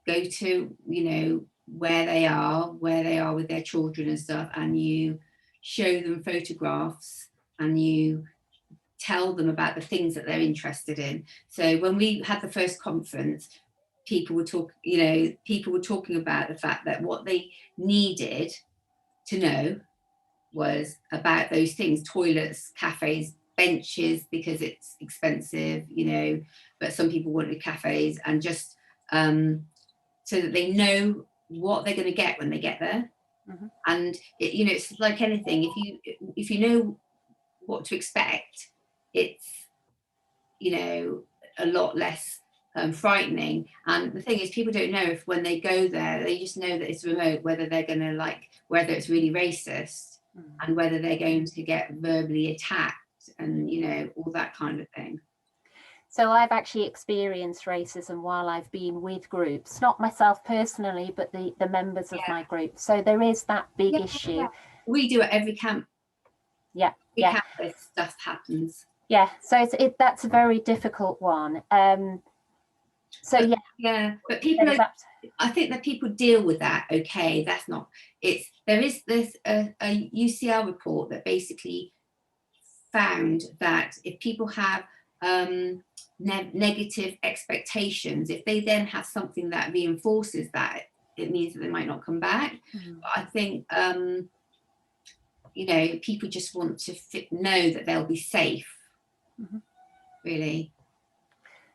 go to, you know, where they are with their children and stuff, and you show them photographs, and you tell them about the things that they're interested in. So when we had the first conference, people were talking about the fact that what they needed to know was about those things: toilets, cafes, benches, because it's expensive, you know, but some people wanted cafes, and just so that they know what they're going to get when they get there. And you know, it's like anything, if you know what to expect, it's, you know, a lot less frightening. And the thing is, people don't know if when they go there, they just know that it's remote, whether they're going to whether it's really racist, and whether they're going to get verbally attacked, and, you know, all that kind of thing. So I've actually experienced racism while I've been with groups, not myself personally, but the members of my group. So there is that big issue. We do at every camp. Every camp, this stuff happens. Yeah, so that's a very difficult one. So but people I think that people deal with that okay. That's not, there is this a UCL report that basically found that if people have negative expectations, if they then have something that reinforces that, it means that they might not come back. But I think you know, people just want to know that they'll be safe, really.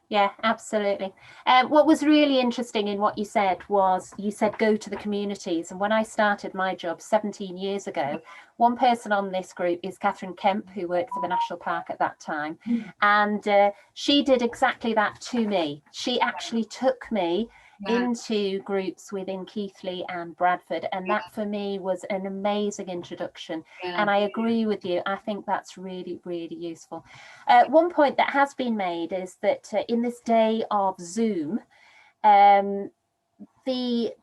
Yeah, absolutely. What was really interesting in what you said was, you said go to the communities. And when I started my job 17 years ago, one person on this group is Catherine Kemp, who worked for the National Park at that time. And she did exactly that to me. She actually took me into groups within Keighley and Bradford, and that for me was an amazing introduction. And I agree with you, I think that's really, really useful. One point that has been made is that in this day of Zoom, the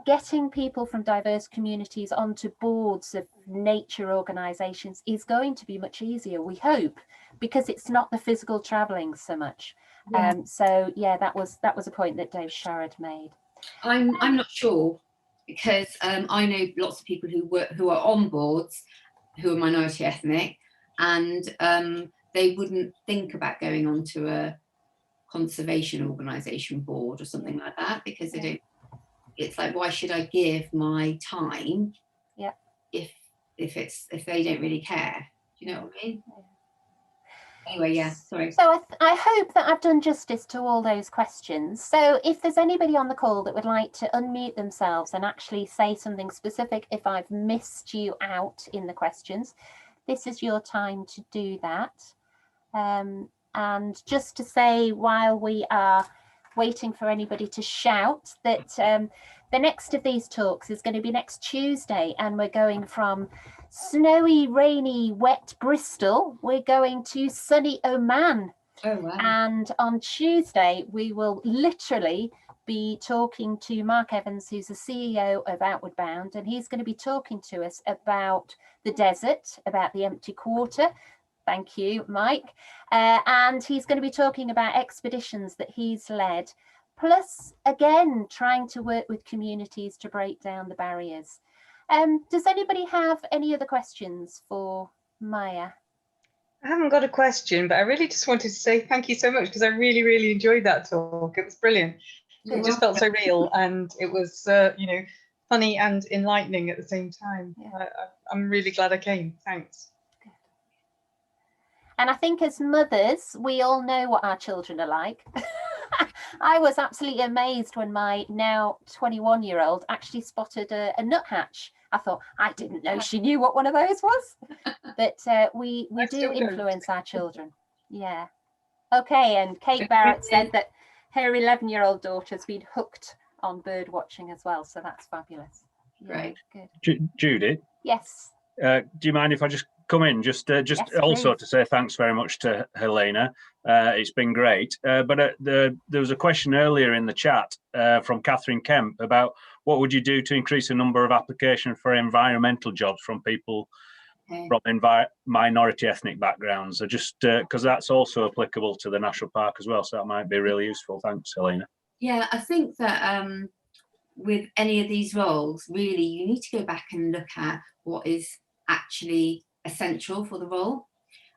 getting people from diverse communities onto boards of nature organisations is going to be much easier, we hope, because it's not the physical travelling so much. So yeah, that was a point that Dave Sharrod made. I'm not sure, because I know lots of people who are on boards who are minority ethnic, and they wouldn't think about going onto a conservation organisation board or something like that, because they don't. It's like, why should I give my time? Yeah. If they don't really care, do you know what I mean? Anyway, yeah, sorry. So I hope that I've done justice to all those questions. So if there's anybody on the call that would like to unmute themselves and actually say something specific, if I've missed you out in the questions, this is your time to do that. And just to say, while we are waiting for anybody to shout, that the next of these talks is going to be next Tuesday, and we're going from snowy, rainy, wet Bristol, we're going to sunny Oman. Oh, wow. And on Tuesday, we will literally be talking to Mark Evans, who's the CEO of Outward Bound, and he's going to be talking to us about the desert, about the empty quarter. Thank you, Mike. And he's going to be talking about expeditions that he's led, plus, again, trying to work with communities to break down the barriers. Does anybody have any other questions for Maya? I haven't got a question, but I really just wanted to say thank you so much, because I really, really enjoyed that talk. It was brilliant. It just felt so real, and it was, you know, funny and enlightening at the same time. Yeah. I'm really glad I came. Thanks. And I think as mothers, we all know what our children are like. I was absolutely amazed when my now 21-year-old actually spotted a nuthatch. I thought, I didn't know she knew what one of those was. But we do influence our children. Yeah. Okay, and Kate Barrett said that her 11-year-old daughter's been hooked on bird watching as well. So that's fabulous. Great. Yeah, good. Judy? Yes. Do you mind if I just come in? Just yes, also please. to say thanks very much to Helena. It's been great. But there was a question earlier in the chat from Catherine Kemp about what would you do to increase the number of applications for environmental jobs from people from minority ethnic backgrounds. So just because that's also applicable to the national park as well. So that might be really useful. Thanks, Helena. Yeah, I think that with any of these roles, really, you need to go back and look at what is actually essential for the role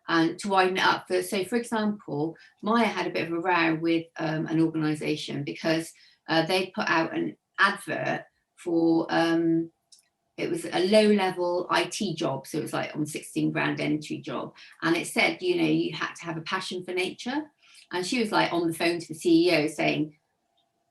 and to widen it up. So, for example, Maya had a bit of a row with an organisation because they put out an advert for, it was a low-level IT job, so it was like on 16 grand entry job, and it said, you know, you had to have a passion for nature, and she was like on the phone to the CEO saying,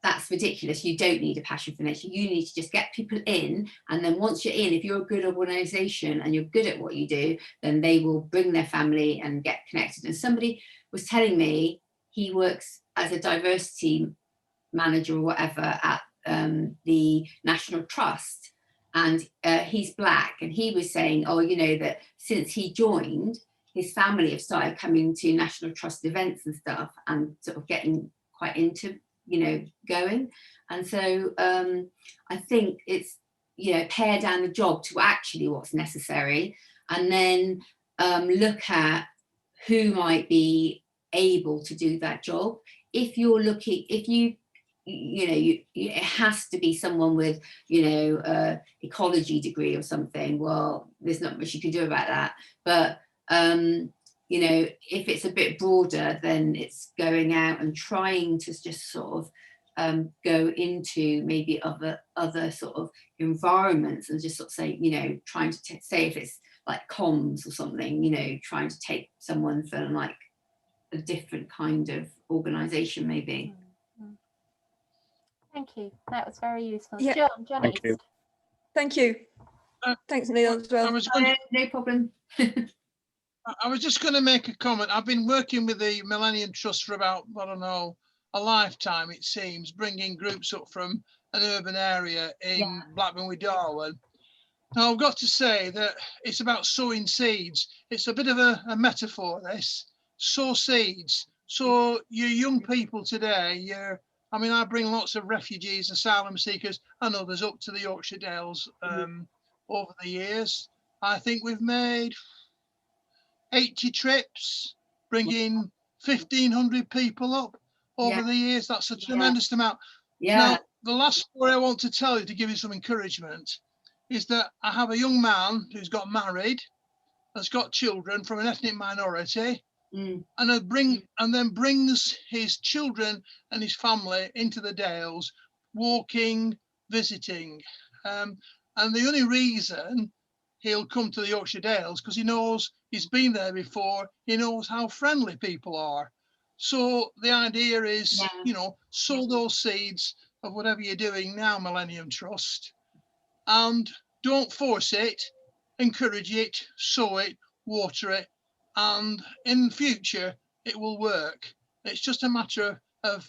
that's ridiculous. You don't need a passion for nature. You need to just get people in. And then once you're in, if you're a good organisation and you're good at what you do, then they will bring their family and get connected. And somebody was telling me he works as a diversity manager or whatever at the National Trust. And he's Black. And he was saying, oh, you know, that since he joined, his family have started coming to National Trust events and stuff and sort of getting quite into, you know, going. And so I think it's, you know, pare down the job to actually what's necessary, and then look at who might be able to do that job. If you're looking, if you know, it has to be someone with, you know, ecology degree or something. Well, there's not much you can do about that. But you know, if it's a bit broader, then it's going out and trying to just sort of go into maybe other sort of environments and just sort of say, you know, trying to say if it's like comms or something, you know, trying to take someone from like a different kind of organisation maybe. Thank you. That was very useful. Yeah. John Thank you. Thank you. Thanks, Neil, as well. No problem. I was just going to make a comment. I've been working with the Millennium Trust for about, I don't know, a lifetime, it seems, bringing groups up from an urban area in Blackburn with Darwin. Now, I've got to say that it's about sowing seeds. It's a bit of a metaphor, this. Sow seeds. So you young people today, I mean, I bring lots of refugees, asylum seekers and others up to the Yorkshire Dales over the years. I think we've made 80 trips, bringing 1,500 people up over the years. That's a tremendous amount. Yeah. Now, the last story I want to tell you to give you some encouragement is that I have a young man who's got married, has got children from an ethnic minority, and then brings his children and his family into the Dales, walking, visiting. And the only reason he'll come to the Yorkshire Dales because he knows he's been there before, he knows how friendly people are. So the idea is, you know, sow those seeds of whatever you're doing now, Millennium Trust, and don't force it, encourage it, sow it, water it, and in the future it will work. It's just a matter of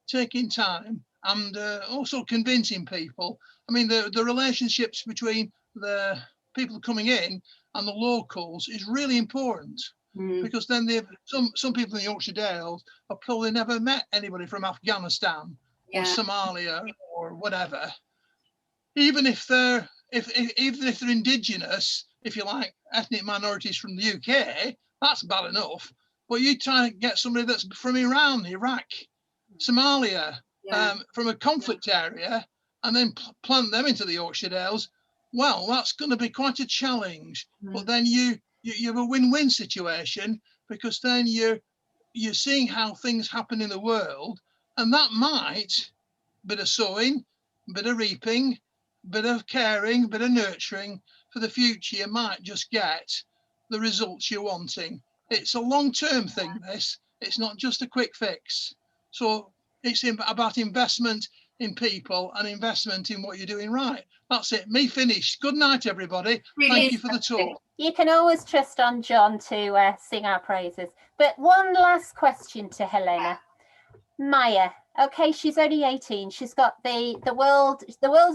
taking time and also convincing people. I mean, the relationships between the people coming in and the locals is really important. Because then some people in the Yorkshire Dales have probably never met anybody from Afghanistan or Somalia or whatever. Even if they're even if they're indigenous, if you like, ethnic minorities from the UK, that's bad enough. But you try to get somebody that's from Iran, Iraq, Somalia, from a conflict area, and then plant them into the Yorkshire Dales. Well, that's going to be quite a challenge. But then you have a win-win situation, because then you're seeing how things happen in the world, and that might, bit of sowing, bit of reaping, bit of caring, bit of nurturing, for the future you might just get the results you're wanting. It's a long-term thing, this. It's not just a quick fix. So it's about investment in people and investment in what you're doing right. That's it. Me finished. Good night, everybody. Thank you for the talk. You can always trust on John to sing our praises. But one last question to Helena. Maya, okay, she's only 18. She's got the world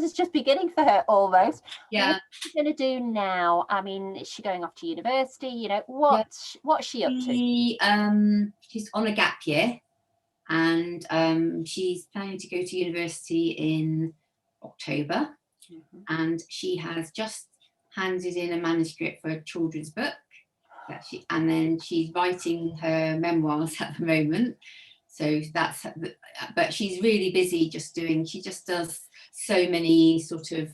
is just beginning for her almost. Yeah. What's she going to do now? I mean, is she going off to university? You know, what's she up to? She's on a gap year, and she's planning to go to university in October. And she has just handed in a manuscript for a children's book and then she's writing her memoirs at the moment. So that's, but she's really busy she just does so many sort of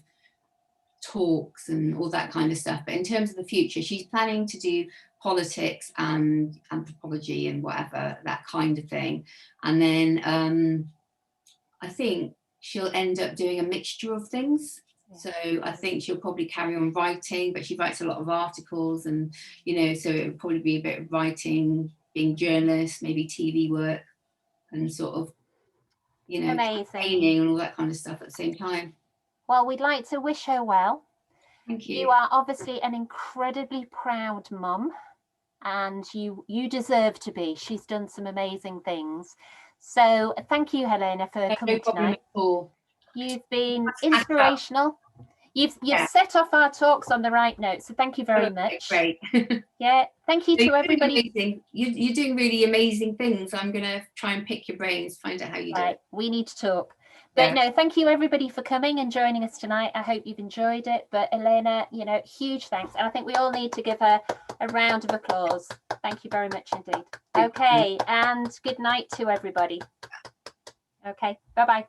talks and all that kind of stuff. But in terms of the future, she's planning to do politics and anthropology and whatever, that kind of thing. And then I think she'll end up doing a mixture of things. So I think she'll probably carry on writing, but she writes a lot of articles, and you know, so it would probably be a bit of writing, being journalist, maybe TV work, and sort of, you know, campaigning and all that kind of stuff at the same time. Well, we'd like to wish her well. Thank you. You are obviously an incredibly proud mum, and you deserve to be. She's done some amazing things. So thank you, Helena, for coming tonight. You've been inspirational. You've set off our talks on the right note, so thank you very much. Great. Yeah, thank you to everybody. You're doing really amazing things. I'm going to try and pick your brains, find out how you do it. We need to talk. But no, thank you everybody for coming and joining us tonight. I hope you've enjoyed it. But Helena, you know, huge thanks. And I think we all need to give her a round of applause. Thank you very much indeed. Okay, and good night to everybody. Okay, bye-bye.